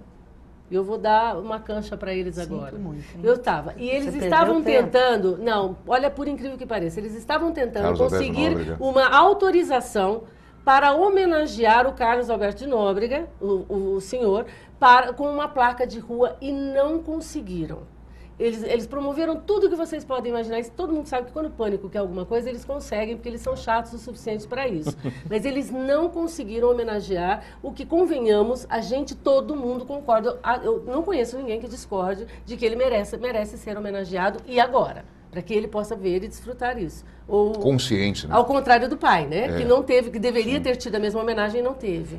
E eu vou dar uma cancha para eles agora. Muito, eu estava. E eles Você estavam perdeu tempo. tentando... Não, olha, por incrível que pareça, eles estavam tentando Carlos Alberto conseguir Nóbrega. uma autorização para homenagear o Carlos Alberto de Nóbrega, o senhor, com uma placa de rua e não conseguiram. Eles promoveram tudo que vocês podem imaginar. Isso, todo mundo sabe que quando o Pânico quer alguma coisa, eles conseguem, porque eles são chatos o suficiente para isso. Mas eles não conseguiram homenagear o que, convenhamos, todo mundo concorda. Eu não conheço ninguém que discorde de que ele merece ser homenageado e agora, para que ele possa ver e desfrutar isso. Ou, consciente, né? ao contrário do pai, né? Que não teve, que deveria ter tido a mesma homenagem e não teve.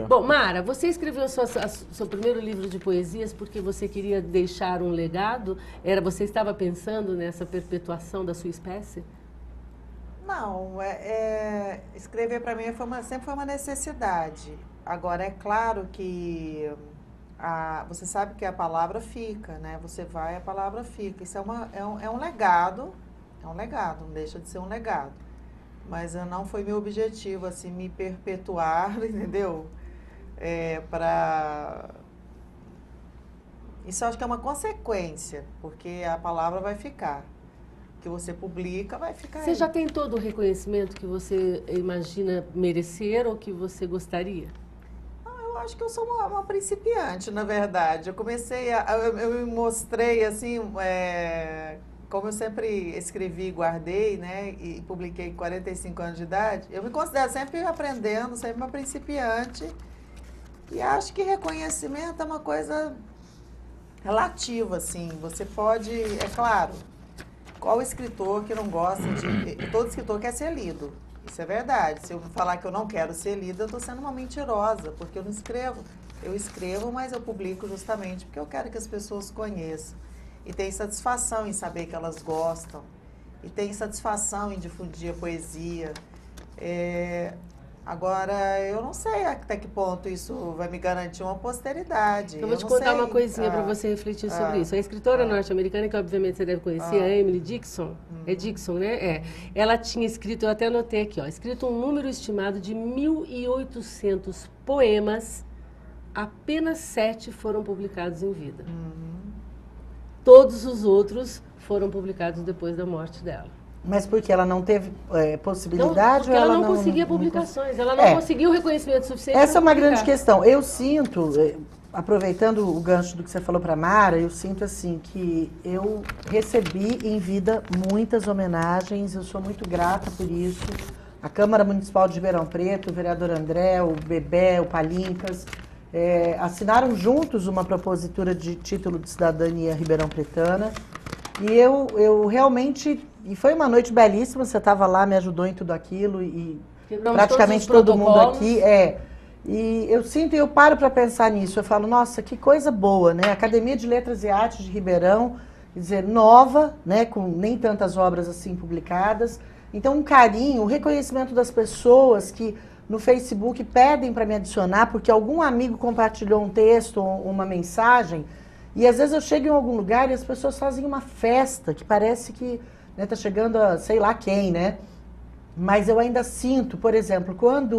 Bom, Mara, você escreveu seu primeiro livro de poesias porque você queria deixar um legado? Você estava pensando nessa perpetuação da sua espécie? Não, escrever para mim sempre foi uma necessidade. Agora, é claro que você sabe que a palavra fica, né? Você vai, a palavra fica. Isso é um legado, não deixa de ser um legado. Mas não foi meu objetivo, assim, me perpetuar, entendeu? Isso eu acho que é uma consequência, porque a palavra vai ficar. O que você publica vai ficar. Você já tem todo o reconhecimento que você imagina merecer ou que você gostaria? Eu acho que eu sou uma principiante, na verdade. Eu eu me mostrei, assim... Como eu sempre escrevi e guardei, né, e publiquei com 45 anos de idade, eu me considero sempre aprendendo, sempre uma principiante. E acho que reconhecimento é uma coisa relativa, assim. Você pode, é claro, qual escritor que não gosta de... Todo escritor quer ser lido, isso é verdade. Se eu falar que eu não quero ser lida, eu estou sendo uma mentirosa, porque eu não escrevo. Eu escrevo, mas eu publico justamente porque eu quero que as pessoas conheçam. E tem satisfação em saber que elas gostam. E tem satisfação em difundir a poesia. Agora, eu não sei até que ponto isso vai me garantir uma posteridade. Eu vou te contar uma coisinha para você refletir sobre isso. A escritora norte-americana, que obviamente você deve conhecer, a Emily Dickinson, é Dickinson, né? Ela tinha escrito, eu até anotei aqui, escrito um número estimado de 1.800 poemas, apenas 7 foram publicados em vida. Todos os outros foram publicados depois da morte dela. Mas porque ela não teve possibilidade? Porque ela não conseguia publicações, ela não conseguiu reconhecimento suficiente. Essa é uma grande questão. Eu sinto, aproveitando o gancho do que você falou para Mara, eu sinto assim que eu recebi em vida muitas homenagens, eu sou muito grata por isso. A Câmara Municipal de Ribeirão Preto, o vereador André, o Bebé, o Palintas, assinaram juntos uma propositura de título de cidadania ribeirão-pretana. E eu realmente... E foi uma noite belíssima, você estava lá, me ajudou em tudo aquilo, e praticamente todo mundo aqui. E eu sinto, e eu paro para pensar nisso, eu falo, nossa, que coisa boa, né? Academia de Letras e Artes de Ribeirão, quer dizer, nova, né? Com nem tantas obras assim publicadas. Então, um carinho, um reconhecimento das pessoas que no Facebook pedem para me adicionar, porque algum amigo compartilhou um texto, uma mensagem, e às vezes eu chego em algum lugar e as pessoas fazem uma festa, que parece que tá chegando a sei lá quem, né? Mas eu ainda sinto, por exemplo,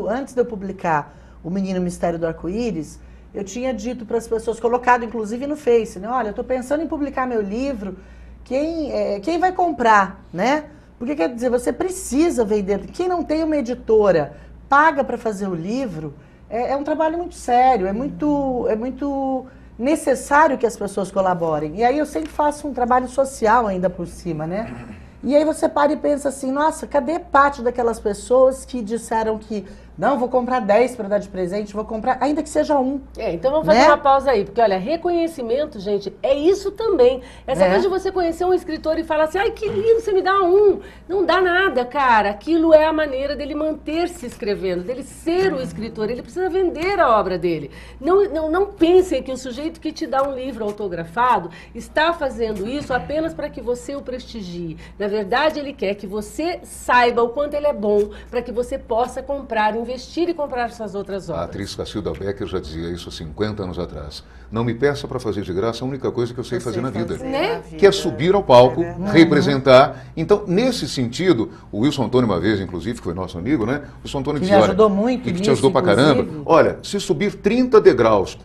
antes de eu publicar O Menino Mistério do Arco-Íris, eu tinha dito para as pessoas, colocado inclusive no Face, né? Olha, eu estou pensando em publicar meu livro, quem vai comprar, né? Porque quer dizer, você precisa vender. Quem não tem uma editora, paga para fazer o livro, é um trabalho muito sério, é muito necessário que as pessoas colaborem. E aí eu sempre faço um trabalho social ainda por cima, né? E aí você para e pensa assim, nossa, cadê parte daquelas pessoas que disseram que não, vou comprar 10 para dar de presente, vou comprar, ainda que seja um. Então vamos fazer uma pausa aí, porque olha, reconhecimento, gente, é isso também. Essa coisa de você conhecer um escritor e falar assim, ai, que lindo, você me dá um. Não dá nada, cara. Aquilo é a maneira dele manter-se escrevendo, dele ser o escritor. Ele precisa vender a obra dele. Não pensem que o sujeito que te dá um livro autografado está fazendo isso apenas para que você o prestigie. Na verdade, ele quer que você saiba o quanto ele é bom, para que você possa comprar, investir e comprar suas outras obras. A atriz Cacilda Becker já dizia isso há 50 anos atrás. Não me peça para fazer de graça a única coisa que eu sei fazer na vida. Que é subir ao palco, representar. Então, nesse sentido, o Wilson Antônio uma vez, inclusive, que foi nosso amigo, né? O Wilson Antônio dizia, me ajudou muito e que te ajudou pra caramba. Olha, se subir 30 degraus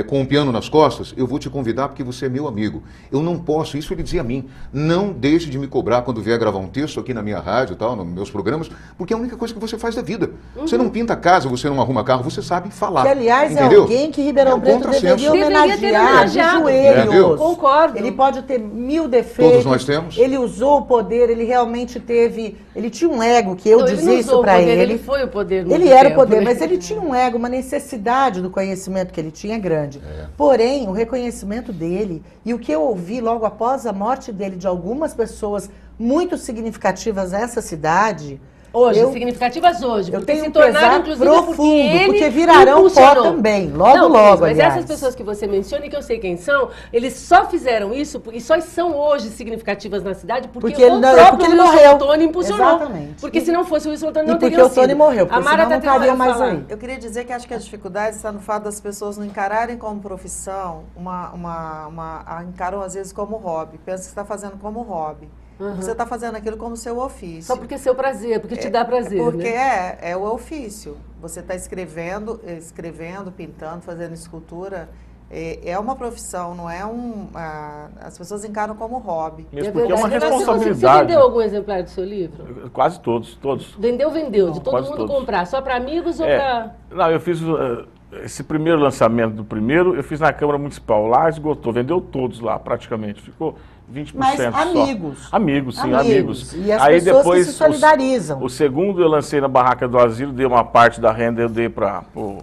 com um piano nas costas, eu vou te convidar porque você é meu amigo. Eu não posso, isso ele dizia a mim, não deixe de me cobrar quando vier gravar um texto aqui na minha rádio e tal, nos meus programas, porque é a única coisa que você faz da vida. Você não pinta casa, você não arruma carro, você sabe falar. Que, aliás, entendeu? é alguém que Ribeirão Preto deveria homenagear de joelhos. Concordo. Ele pode ter 1000 defeitos. Todos nós temos. Ele usou o poder, ele realmente teve... Ele tinha um ego, que eu dizia isso pra ele. Ele foi o poder. Ele era o poder, mas ele tinha um ego, uma necessidade do conhecimento que ele tinha grande. Porém, o reconhecimento dele e o que eu ouvi logo após a morte dele de algumas pessoas muito significativas nessa cidade... Hoje, significativas hoje. Eu porque tenho se um tornaram, pesar inclusive, profundo, porque virarão pó também, logo, mas aliás. essas pessoas que você menciona e que eu sei quem são, eles só fizeram isso e só são hoje significativas na cidade porque o próprio Wilson Antônio impulsionou. Exatamente. Porque se não fosse o Wilson Antônio, não teria teria sido. Porque o Tony morreu, porque a Mara senão não estaria mais aí. Eu queria dizer que acho que a dificuldade está no fato das pessoas não encararem como profissão, encaram às vezes como hobby. Pensa que está fazendo como hobby. Você está fazendo aquilo como seu ofício. Só porque é seu prazer, porque te dá prazer. Porque né? é o ofício. Você está escrevendo, pintando, fazendo escultura. É uma profissão, não é as pessoas encaram como hobby. Mesmo porque é uma responsabilidade. Você vendeu algum exemplar do seu livro? Quase todos. Vendeu, de todo mundo comprar. Só para amigos ou para... Não, eu fiz... Esse primeiro lançamento do primeiro, eu fiz na Câmara Municipal. Lá esgotou, vendeu todos lá praticamente. Ficou 20% Mas só. Amigos, sim, amigos. E as aí pessoas depois, que se solidarizam. O segundo eu lancei na Barraca do Asilo, dei uma parte da renda, eu dei para o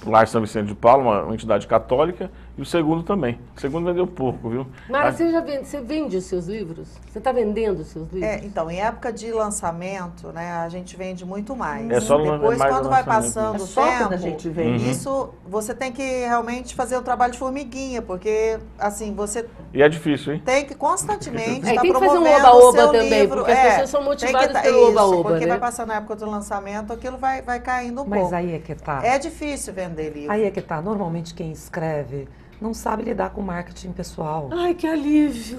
Lar São Vicente de Paulo, uma entidade católica, e o segundo também. O segundo vendeu pouco, viu? Mara, você vende os seus livros? Você está vendendo os seus livros? Então, em época de lançamento, né, a gente vende muito mais. Depois, quando vai passando o tempo, a gente vende. Isso, você tem que realmente fazer o trabalho de formiguinha, porque, assim, você... E é difícil, hein? Tem que constantemente estar tem que fazer promovendo um oba-oba o seu também, livro. Porque as pessoas são motivadas pelo oba-oba, porque né? vai passando a época do lançamento, aquilo vai caindo um pouco. Mas aí é que tá. É difícil vender livro. Aí é que tá. Normalmente quem escreve não sabe lidar com marketing pessoal. Ai, que alívio.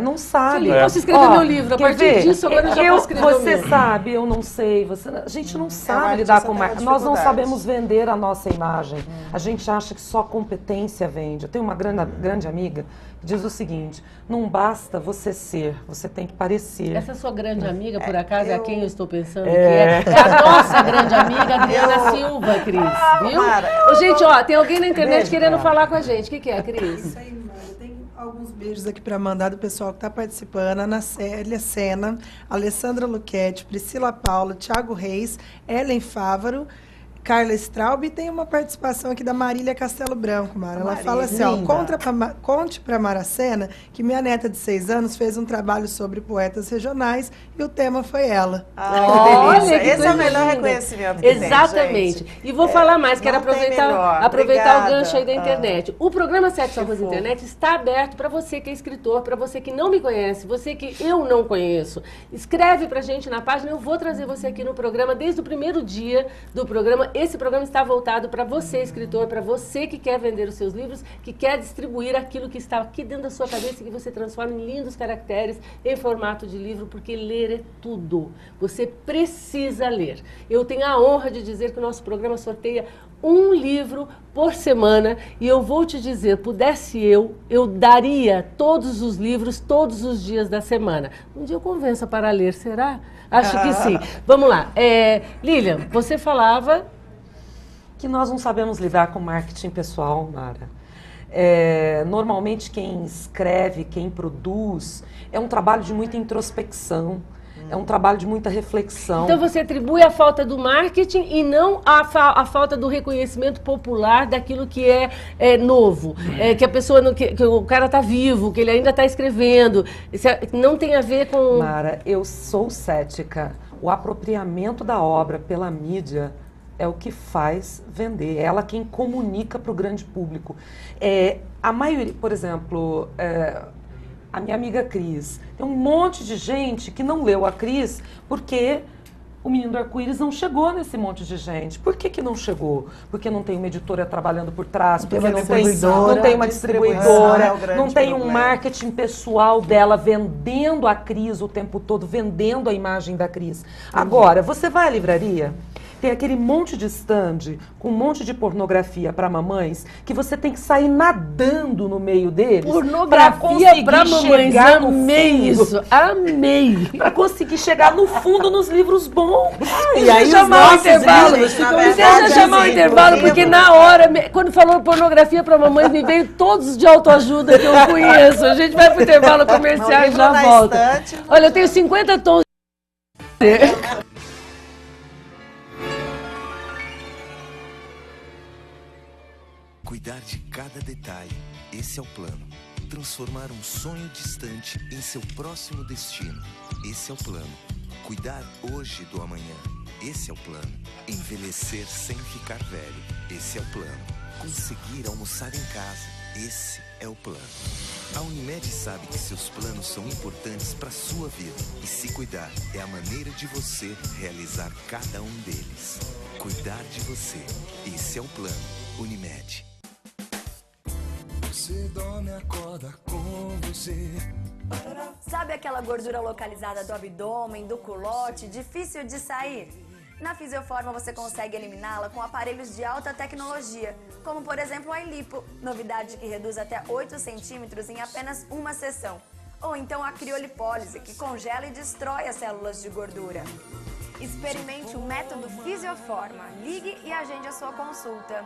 Não sabe. Eu posso escrever meu livro. A partir disso, agora eu já posso escrever o meu. Você sabe, eu não sei. A gente não sabe lidar com marketing. Nós não sabemos vender a nossa imagem. A gente acha que só competência vende. Eu tenho uma grande amiga que diz o seguinte, não basta você ser, você tem que parecer. Essa sua grande amiga, por acaso, é a quem eu estou pensando? É a nossa grande amiga, Adriana Silva, Cris. Viu? Gente, ó, tem alguém na internet querendo falar com a gente. O que é, Cris? Isso aí, Mara. Tem alguns beijos aqui para mandar do pessoal que está participando. Ana Célia Sena, Alessandra Luquete, Priscila Paula, Thiago Reis, Ellen Fávaro, Carla Straub, e tem uma participação aqui da Marília Castelo Branco, Mara. Ela fala assim, ó, linda. conte pra Maracena que minha neta de 6 anos fez um trabalho sobre poetas regionais e o tema foi ela. Olha, que esse é coisa o melhor linda. reconhecimento que Exatamente. tem, gente. E vou falar mais, quero não tem aproveitar melhor. o Obrigada. gancho aí da internet. O programa Sexo Arroz fofo. Internet está aberto para você que é escritor, para você que não me conhece, você que eu não conheço. Escreve pra gente na página, eu vou trazer você aqui no programa desde o primeiro dia do programa. Esse programa está voltado para você, escritor, para você que quer vender os seus livros, que quer distribuir aquilo que está aqui dentro da sua cabeça e que você transforma em lindos caracteres em formato de livro, porque ler é tudo. Você precisa ler. Eu tenho a honra de dizer que o nosso programa sorteia um livro por semana e eu vou te dizer, pudesse eu daria todos os livros todos os dias da semana. Um dia eu convenço para ler, será? Acho que sim. Vamos lá. Lilian, você falava... Que nós não sabemos lidar com marketing pessoal, Mara. Normalmente quem escreve, quem produz, é um trabalho de muita introspecção, é um trabalho de muita reflexão. Então você atribui a falta do marketing e não a falta do reconhecimento popular daquilo que é novo, que a pessoa, que o cara está vivo, que ele ainda está escrevendo. Isso não tem a ver com... Mara, eu sou cética. O apropriamento da obra pela mídia é o que faz vender, é ela quem comunica para o grande público. A maioria, por exemplo, a minha amiga Cris, tem um monte de gente que não leu a Cris porque o Menino do Arco-Íris não chegou nesse monte de gente. Por que não chegou? Porque não tem uma editora trabalhando por trás, porque não tem uma distribuidora, não tem um marketing pessoal dela vendendo a Cris o tempo todo, vendendo a imagem da Cris. Agora, você vai à livraria, tem aquele monte de stand com um monte de pornografia para mamães que você tem que sair nadando no meio deles. Pornografia para mamães, amei isso, amei. Para conseguir chegar no fundo nos livros bons. E aí chamar o intervalo, deixa chamar o intervalo, porque na hora, quando falou pornografia para mamães, me veio todos de autoajuda que eu conheço. A gente vai pro intervalo comercial e já volta. Olha, eu tenho 50 tons de... Cuidar de cada detalhe, esse é o plano. Transformar um sonho distante em seu próximo destino, esse é o plano. Cuidar hoje do amanhã, esse é o plano. Envelhecer sem ficar velho, esse é o plano. Conseguir almoçar em casa, esse é o plano. A Unimed sabe que seus planos são importantes para sua vida e se cuidar é a maneira de você realizar cada um deles. Cuidar de você, esse é o plano. Unimed. Você dorme, acorda com você. Sabe aquela gordura localizada do abdômen, do culote, difícil de sair? Na Fisioforma você consegue eliminá-la com aparelhos de alta tecnologia, como por exemplo a iLipo, novidade que reduz até 8 centímetros em apenas uma sessão. Ou então a criolipólise, que congela e destrói as células de gordura. Experimente o método Fisioforma. Ligue e agende a sua consulta.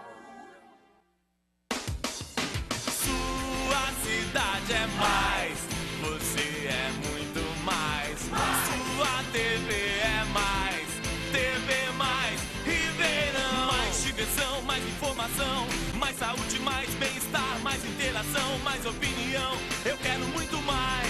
Sua cidade é mais, você é muito mais. Sua TV é mais, TV mais, Ribeirão. Mais diversão, mais informação, mais saúde, mais bem-estar, mais interação, mais opinião. Eu quero muito mais,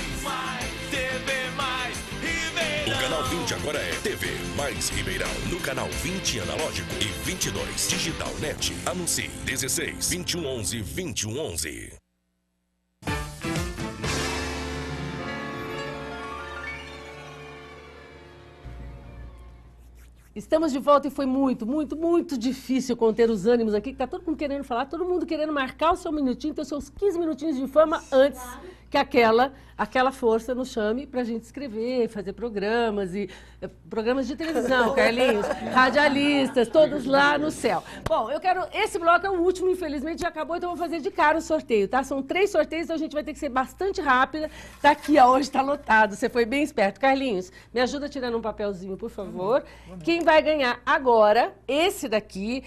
TV mais, Ribeirão. O Canal 20 agora é TV mais Ribeirão. No Canal 20 analógico e 22 digital net. Anuncie 16 2111 2111. Estamos de volta e foi muito, muito, muito difícil conter os ânimos aqui, que tá todo mundo querendo falar, todo mundo querendo marcar o seu minutinho, ter os seus 15 minutinhos de fama antes que aquela força nos chame pra gente escrever, fazer programas e programas de televisão, Carlinhos, radialistas, todos lá no céu. Bom, esse bloco é o último, infelizmente já acabou, então eu vou fazer de cara o sorteio, tá? São 3 sorteios, então a gente vai ter que ser bastante rápida. Tá aqui, ó, hoje tá lotado, você foi bem esperto. Carlinhos, me ajuda tirando um papelzinho, por favor. Quem vai ganhar agora, esse daqui,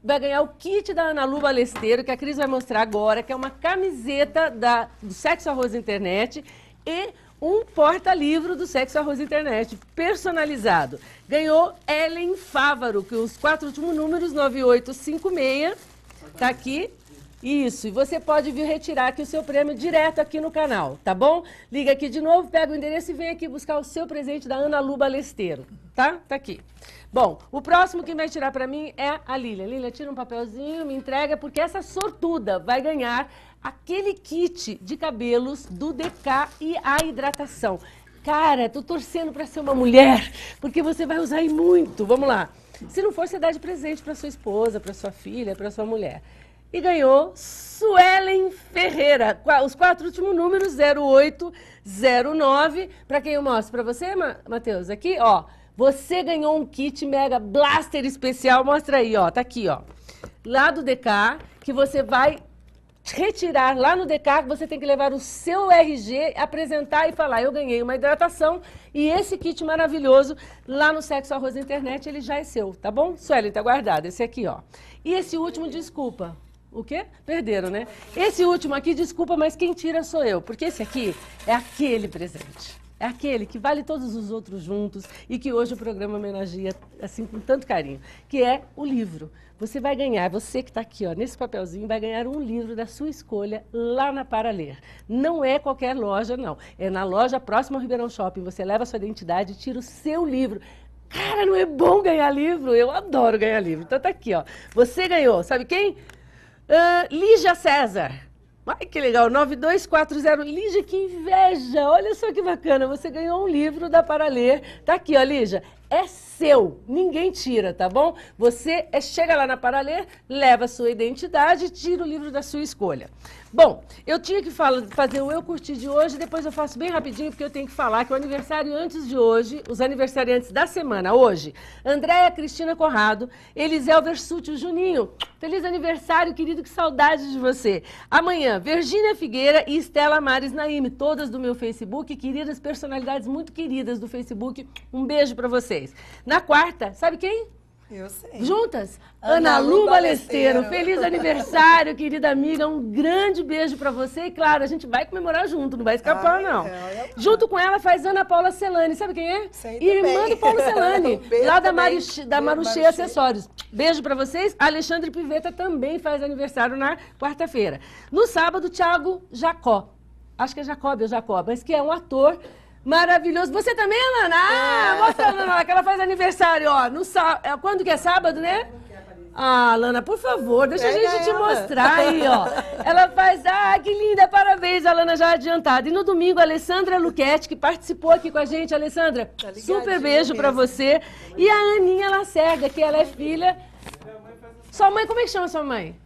vai ganhar o kit da Ana Lu Balesteiro, que a Cris vai mostrar agora, que é uma camiseta do Sexo Arroz Internet, e um porta-livro do Sexo Arroz Internet, personalizado. Ganhou Ellen Fávaro, que os 4 últimos números, 9856, tá aqui. Isso, e você pode vir retirar aqui o seu prêmio direto aqui no canal, tá bom? Liga aqui de novo, pega o endereço e vem aqui buscar o seu presente da Ana Lu Balesteiro, tá? Tá aqui. Bom, o próximo que vai tirar pra mim é a Lília. Lília, tira um papelzinho, me entrega, porque essa sortuda vai ganhar aquele kit de cabelos do DK e a hidratação. Cara, tô torcendo pra ser uma mulher, porque você vai usar aí muito. Vamos lá. Se não for, você dá de presente pra sua esposa, pra sua filha, pra sua mulher. E ganhou Suelen Ferreira, os 4 últimos números, 0809. Para quem eu mostro? Para você, Matheus? Aqui, ó. Você ganhou um kit Mega Blaster especial. Mostra aí, ó. Tá aqui, ó. Lá do DK, que você vai retirar lá no DK, que você tem que levar o seu RG, apresentar e falar, eu ganhei uma hidratação e esse kit maravilhoso lá no Sexo Arroz Internet, ele já é seu, tá bom? Suelen, tá guardado. Esse aqui, ó. E esse último, desculpa. O quê? Perderam, né? Esse último aqui, desculpa, mas quem tira sou eu. Porque esse aqui é aquele presente. É aquele que vale todos os outros juntos e que hoje o programa homenageia assim com tanto carinho. Que é o livro. Você vai ganhar, você que está aqui, ó, nesse papelzinho, vai ganhar um livro da sua escolha lá na Para Ler. Não é qualquer loja, não. É na loja próxima ao Ribeirão Shopping. Você leva a sua identidade e tira o seu livro. Cara, não é bom ganhar livro? Eu adoro ganhar livro. Então tá aqui, ó. Você ganhou. Sabe quem? Lígia César. Ai, que legal, 9240. Lígia, que inveja. Olha só que bacana, você ganhou um livro da Para Ler. Tá aqui, ó, Lígia. É seu, ninguém tira, tá bom? Você chega lá na Para Ler, leva a sua identidade e tira o livro da sua escolha. Bom, eu tinha que fazer o Eu Curti de hoje, depois eu faço bem rapidinho, porque eu tenho que falar que o aniversário antes de hoje, os aniversariantes da semana, hoje, Andréia Cristina Corrado, Elisel Versuti, o Juninho. Feliz aniversário, querido, que saudade de você. Amanhã, Virgínia Figueira e Estela Mares Naime, todas do meu Facebook, queridas personalidades muito queridas do Facebook. Um beijo pra vocês. Na quarta, sabe quem? Eu sei. Juntas? Ana Lu Balesteiro. Feliz aniversário, querida amiga. Um grande beijo pra você. E claro, a gente vai comemorar junto, não vai escapar, não. Junto com ela faz Ana Paula Celani. Sabe quem é? Sei Irmã também. do Paulo Celani. Lá da também. Maruchê Acessórios. Beijo pra vocês. Alexandre Piveta também faz aniversário na quarta-feira. No sábado, Thiago Jacó. Acho que é Jacob ou Jacó, mas que é um ator maravilhoso. Você também, Ana? Ah, mostra a Ana lá, que ela faz aniversário, ó. Quando que é sábado, né? Ah, Lana, por favor, deixa a gente te mostrar aí, ó. Ela faz, que linda, parabéns, a Lana já adiantada. E no domingo, a Alessandra Luquete, que participou aqui com a gente. Alessandra, super beijo pra você. E a Aninha Lacerda, que ela é filha... Sua mãe, como é que chama sua mãe?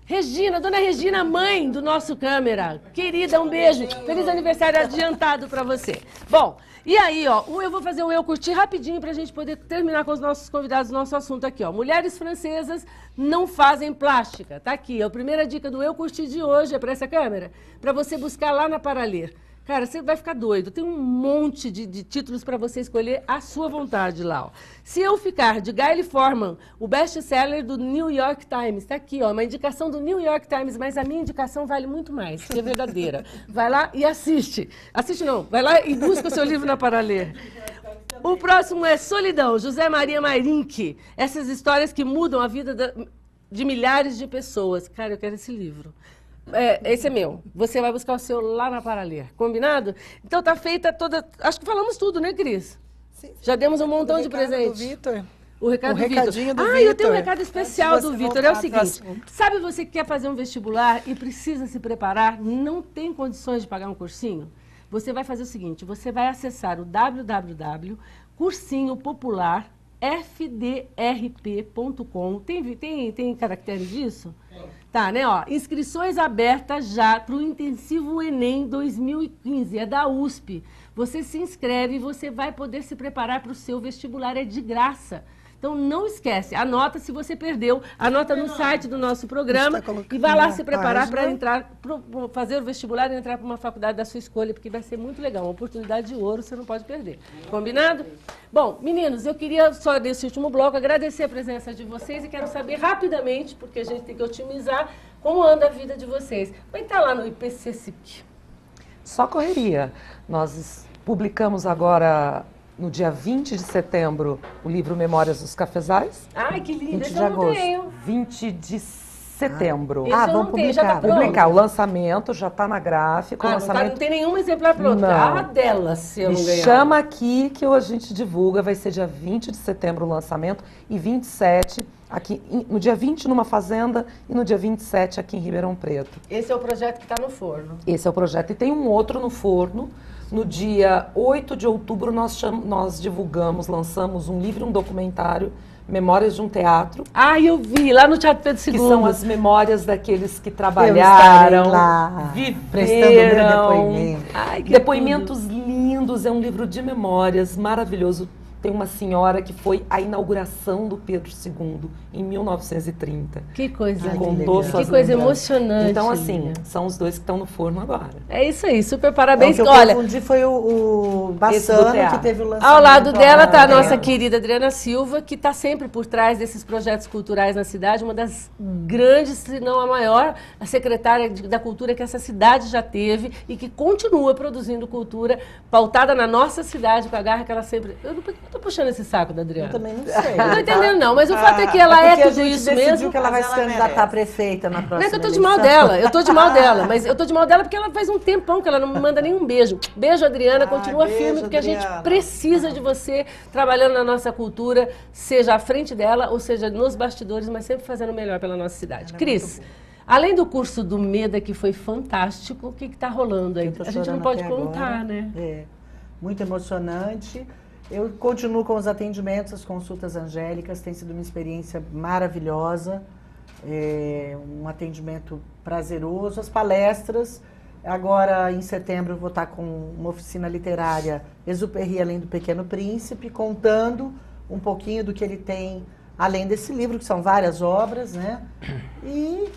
Regina, dona Regina, mãe do nosso câmera. Querida, um beijo. Feliz aniversário adiantado pra você. Bom, e aí, ó, eu vou fazer o Eu Curti rapidinho pra gente poder terminar com os nossos convidados, nosso assunto aqui, ó. Mulheres francesas não fazem plástica. Tá aqui, ó. A primeira dica do Eu Curti de hoje é pra essa câmera, pra você buscar lá na Para Ler. Cara, você vai ficar doido. Tem um monte de títulos para você escolher à sua vontade lá. Ó. Se Eu Ficar, de Gayle Forman, o best-seller do New York Times. Está aqui, ó, uma indicação do New York Times, mas a minha indicação vale muito mais, que é verdadeira. Vai lá e assiste. Assiste não, vai lá e busca o seu livro na Para Ler. O próximo é Solidão, José Maria Marinck. Essas histórias que mudam a vida de milhares de pessoas. Cara, eu quero esse livro. Esse é meu. Você vai buscar o seu lá na Para Ler. Combinado? Então tá feita toda... Acho que falamos tudo, né, Cris? Sim. Já demos um montão de presentes. Vitor. O recado do recadinho Vitor. do Vitor. Eu tenho um recado especial do Vitor. É o seguinte, assunto. sabe você que quer fazer um vestibular e precisa se preparar, não tem condições de pagar um cursinho? Você vai fazer o seguinte, você vai acessar o www.cursinhopopularfdrp.com. Tem caractere disso? Tá, né, ó, inscrições abertas já para o Intensivo Enem 2015, é da USP. Você se inscreve e você vai poder se preparar para o seu vestibular, é de graça. Então, não esquece, anota se você perdeu, anota no site do nosso programa e vai lá se preparar para entrar, fazer o vestibular e entrar para uma faculdade da sua escolha, porque vai ser muito legal, uma oportunidade de ouro, você não pode perder. Combinado? Bom, meninos, eu queria só nesse último bloco agradecer a presença de vocês e quero saber rapidamente, porque a gente tem que otimizar, como anda a vida de vocês. Como é que está lá no IPCCIP? Só correria. Nós publicamos agora, no dia 20 de setembro, o livro Memórias dos Cafezais. Ai, que lindo, 20 esse de eu não agosto. tenho. 20 de setembro. Esse eu não vamos tenho, já tá publicar. pronto. Publicar o lançamento, já está na gráfica. O Não lançamento tem nenhum exemplar pronto. Não. Ah, dela, se eu Me não ganhar. chama aqui que a gente divulga, vai ser dia 20 de setembro o lançamento e 27 aqui, no dia 20 numa fazenda e no dia 27 aqui em Ribeirão Preto. Esse é o projeto que está no forno. Esse é o projeto. E tem um outro no forno. No dia 8 de outubro nós divulgamos, lançamos um livro e um documentário, Memórias de um Teatro, Ah, eu vi, lá no Teatro Pedro II. que são as memórias daqueles que Eu trabalharam, estarei lá, prestando viveram. meu depoimento. Ai, que Depoimentos lindos, é um livro de memórias maravilhoso. Tem uma senhora que foi a inauguração do Pedro II em 1930. Que coisa Ai, que linda. Contou legal. suas Que coisa lembranças. emocionante. Então, assim, Lívia. são os dois que estão no forno agora. É isso aí, super O parabéns. que eu Olha, confundi foi o Esse do Bassano, teatro. que teve o lançamento. ao lado dela está a agora. nossa querida Adriana Silva, que está sempre por trás desses projetos culturais na cidade, uma das grandes, se não a maior, a secretária da cultura que essa cidade já teve e que continua produzindo cultura pautada na nossa cidade, com a garra que ela sempre... Eu não estou puxando esse saco da Adriana. Eu também não sei. Eu não estou entendendo, não, mas o fato é que ela é porque a tudo gente isso decidiu mesmo. que ela vai Mas se ela candidatar merece. a prefeita na próxima Não é que eu tô de eleição. mal dela, eu tô de mal dela, mas eu tô de mal dela porque ela faz um tempão que ela não me manda nenhum beijo. Beijo, Adriana, continua beijo, firme, porque a gente Adriana. precisa de você trabalhando na nossa cultura, seja à frente dela ou seja nos bastidores, mas sempre fazendo o melhor pela nossa cidade. Cris, além do curso do MEDA, que foi fantástico, o que está rolando aí? Eu tô A gente não chorando pode até contar, agora. né? É, muito emocionante. Eu continuo com os atendimentos, as consultas angélicas, tem sido uma experiência maravilhosa, um atendimento prazeroso. As palestras, agora em setembro eu vou estar com uma oficina literária Exupéry Além do Pequeno Príncipe, contando um pouquinho do que ele tem, além desse livro, que são várias obras, né? E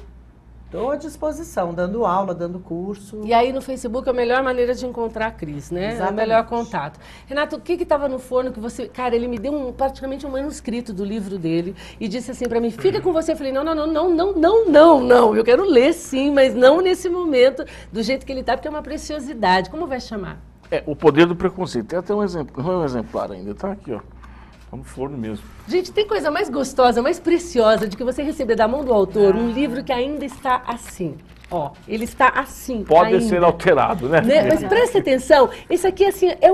estou à disposição, dando aula, dando curso. E aí no Facebook é a melhor maneira de encontrar a Cris, né? É o Exatamente. melhor contato. Renato, o que estava no forno que você... Cara, ele me deu praticamente um manuscrito do livro dele e disse assim pra mim, fica com você. Eu falei, não, eu quero ler sim, mas não nesse momento, do jeito que ele tá, porque é uma preciosidade. Como vai chamar? O Poder do Preconceito. Tem até um exemplar ainda, tá aqui, ó. Tá no forno mesmo. Gente, tem coisa mais gostosa, mais preciosa de que você receber da mão do autor um livro que ainda está assim. Ó, ele está assim. Pode ainda. ser alterado, né? Mas preste atenção, esse aqui assim, é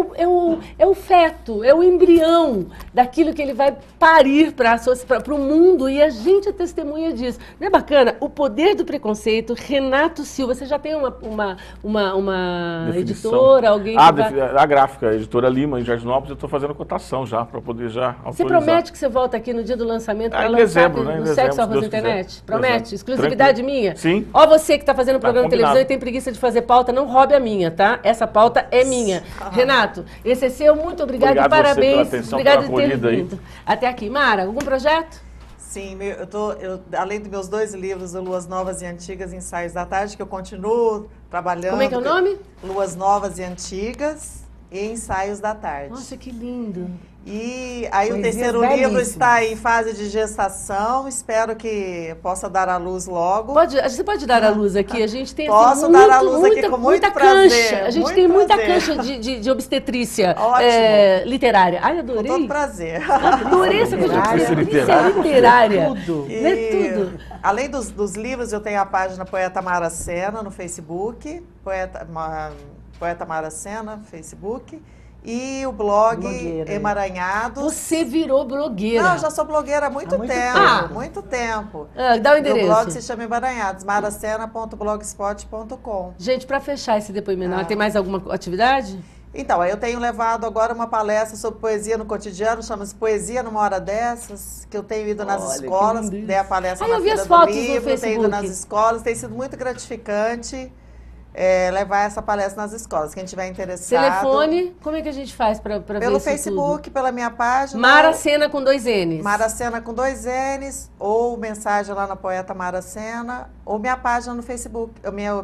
o feto, é o embrião daquilo que ele vai parir para o mundo e a gente é testemunha disso. Não é bacana? O Poder do Preconceito, Renato Silva, você já tem uma Definição. editora, alguém que vai... A gráfica, a editora Lima, em Jardinópolis, eu estou fazendo cotação já, para poder já autorizar. Você promete que você volta aqui no dia do lançamento para Em lançar dezembro, né? Em no dezembro, Sexo se Arroz Deus Internet? quiser. Promete? Dezembro. Exclusividade Tranquilo. minha? Sim. Ó, você que está fazendo Tá programa de combinado. televisão e tem preguiça de fazer pauta, não roube a minha, tá? Essa pauta é minha. Renato, esse é seu, muito obrigado e Obrigado você parabéns. pela atenção, Obrigado pela de ter acolhida aí. vindo. Até aqui. Mara, algum projeto? Sim, além dos meus 2 livros, o Luas Novas e Antigas, Ensaios da Tarde, que eu continuo trabalhando. Como é que é o nome? Luas Novas e Antigas e Ensaios da Tarde. Nossa, que lindo. E aí o Poesias terceiro livro belíssimas. está em fase de gestação, espero que possa dar à luz logo. Você pode dar a luz aqui? A gente tem Posso assim, dar a luz aqui com muito muita prazer, cancha. A gente muito tem muita prazer. cancha de obstetrícia Ótimo. literária. Ai, Com adorei. todo prazer. Adorei essa coisa de Literária. obstetrícia literária. Tudo. Lê tudo. Além dos livros, eu tenho a página Poeta Mara Sena no Facebook, Poeta Mara Sena no Facebook, e o blog Blogueira. Emaranhados. Você virou blogueira. Não, eu já sou blogueira há muito Há muito tempo, tempo. muito tempo. Dá o Meu endereço. blog se chama Emaranhados, maracena.blogspot.com. Gente, para fechar esse depoimento, tem mais alguma atividade? Então, aí eu tenho levado agora uma palestra sobre poesia no cotidiano, chama-se Poesia numa Hora Dessas, que eu tenho ido nas Olha, que escolas, lindo dei a palestra isso. na Eu vi Feira as fotos do no Livro, tenho ido Facebook. nas escolas, tem sido muito gratificante levar essa palestra nas escolas. Quem tiver interessado... Telefone, como é que a gente faz para ver Pelo isso Facebook, tudo? pela minha página. Mara Sena com 2 N's. Mara Sena com 2 N's, ou mensagem lá na Poeta Mara Sena, ou minha página no Facebook,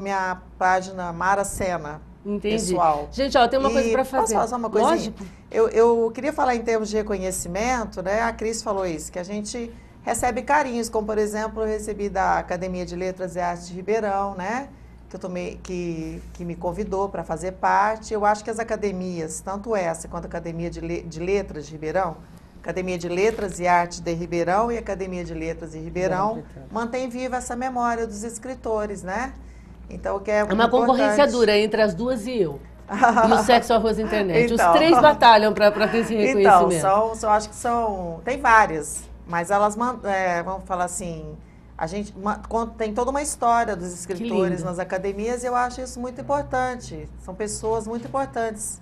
minha página Mara Sena. Entendi. Pessoal. Gente, ó, tem uma coisa para fazer. Posso falar só uma coisinha? Lógico. Eu queria falar em termos de reconhecimento, né? A Cris falou isso, que a gente recebe carinhos, como por exemplo, eu recebi da Academia de Letras e Artes de Ribeirão, né? que eu tomei, que me convidou para fazer parte. Eu acho que as academias, tanto essa quanto a Academia de Letras de Ribeirão, Academia de Letras e Artes de Ribeirão e Academia de Letras de Ribeirão, mantém viva essa memória dos escritores, né? Então, que é É uma concorrência importante. dura entre as duas e eu. E o Sexo, Arroz e Internet. Então. Os três batalham para ter esse reconhecimento. Então, acho que são... Tem várias, mas elas, vamos falar assim... A gente tem toda uma história dos escritores nas academias e eu acho isso muito importante. São pessoas muito importantes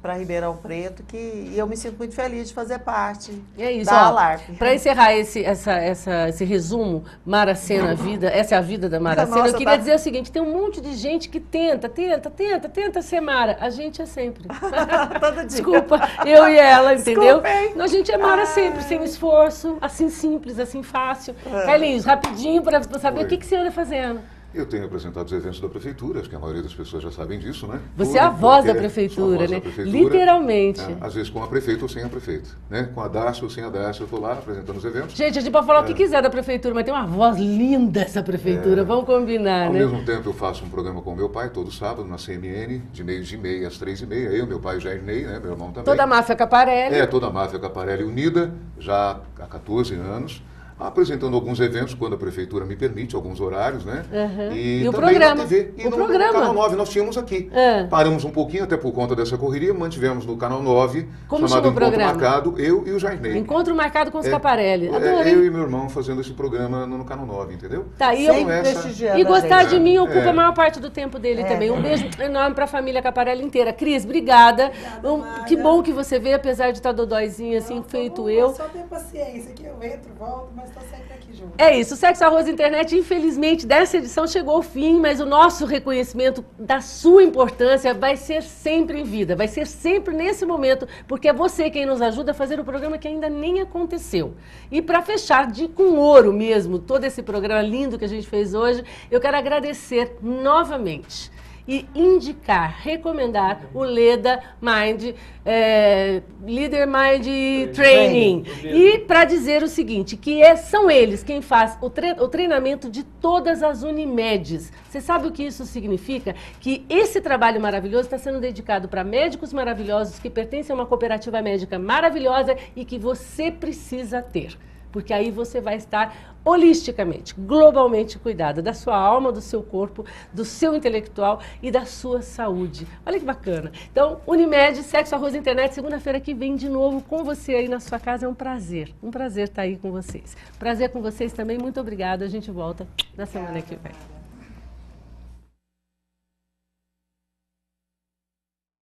para Ribeirão Preto e eu me sinto muito feliz de fazer parte da ALARP. Para encerrar esse resumo, Maracena, vida, essa é a vida da Maracena, Nossa, eu queria dizer o seguinte, tem um monte de gente que tenta ser Mara. A gente é sempre. Todo dia. Desculpa, eu e ela, entendeu? Desculpem. A gente é Mara sempre, sem esforço, assim simples, assim fácil. Carlinhos, rapidinho para saber o que você anda fazendo. Eu tenho apresentado os eventos da prefeitura, acho que a maioria das pessoas já sabem disso, né? Você é a voz da prefeitura, né? Literalmente. Às vezes com a prefeita ou sem a prefeita, né? Com a Dácia ou sem a Dácia, eu estou lá apresentando os eventos. Gente, a gente pode falar o que quiser da prefeitura, mas tem uma voz linda essa prefeitura, vamos combinar, Ao né? mesmo tempo eu faço um programa com meu pai, todo sábado, na CMN, de meio-dia às 3h30, eu, meu pai, o Jair Ney, né? Meu irmão também. Toda a máfia Caparelli. Toda a máfia Caparelli unida, já há 14 anos. Apresentando alguns eventos, quando a prefeitura me permite, alguns horários, né? E o também programa. na TV. E o no programa. Canal 9 nós tínhamos aqui. Paramos um pouquinho, até por conta dessa correria, mantivemos no Canal 9, Como chamado chama o Encontro programa? Marcado, eu e o Jair Ney. Encontro marcado com os Caparelli. Adorei. Eu e meu irmão fazendo esse programa no Canal 9, entendeu? Tá, e, prestigiando e gostar a gente. de mim ocupa a maior parte do tempo dele também. Um beijo enorme para a família Caparelli inteira. Cris, obrigada. Que bom que você veio, apesar de estar dodóizinha assim, feito eu. Só ter paciência, que eu entro, volto, mas estou sempre aqui junto. É isso, o Sexo, Arroz e Internet, infelizmente, dessa edição chegou ao fim, mas o nosso reconhecimento da sua importância vai ser sempre em vida, vai ser sempre nesse momento, porque é você quem nos ajuda a fazer o programa que ainda nem aconteceu. E para fechar com ouro mesmo, todo esse programa lindo que a gente fez hoje, eu quero agradecer novamente e indicar, recomendar o Leda Mind, Leader Mind Training. E para dizer o seguinte, que são eles quem faz o treinamento de todas as Unimedes. Você sabe o que isso significa? Que esse trabalho maravilhoso está sendo dedicado para médicos maravilhosos que pertencem a uma cooperativa médica maravilhosa e que você precisa ter. Porque aí você vai estar holisticamente, globalmente cuidada da sua alma, do seu corpo, do seu intelectual e da sua saúde. Olha que bacana. Então, Unimed, Sexo, Arroz e Internet, segunda-feira que vem de novo com você aí na sua casa. É um prazer estar aí com vocês. Prazer com vocês também, muito obrigada. A gente volta na semana que vem.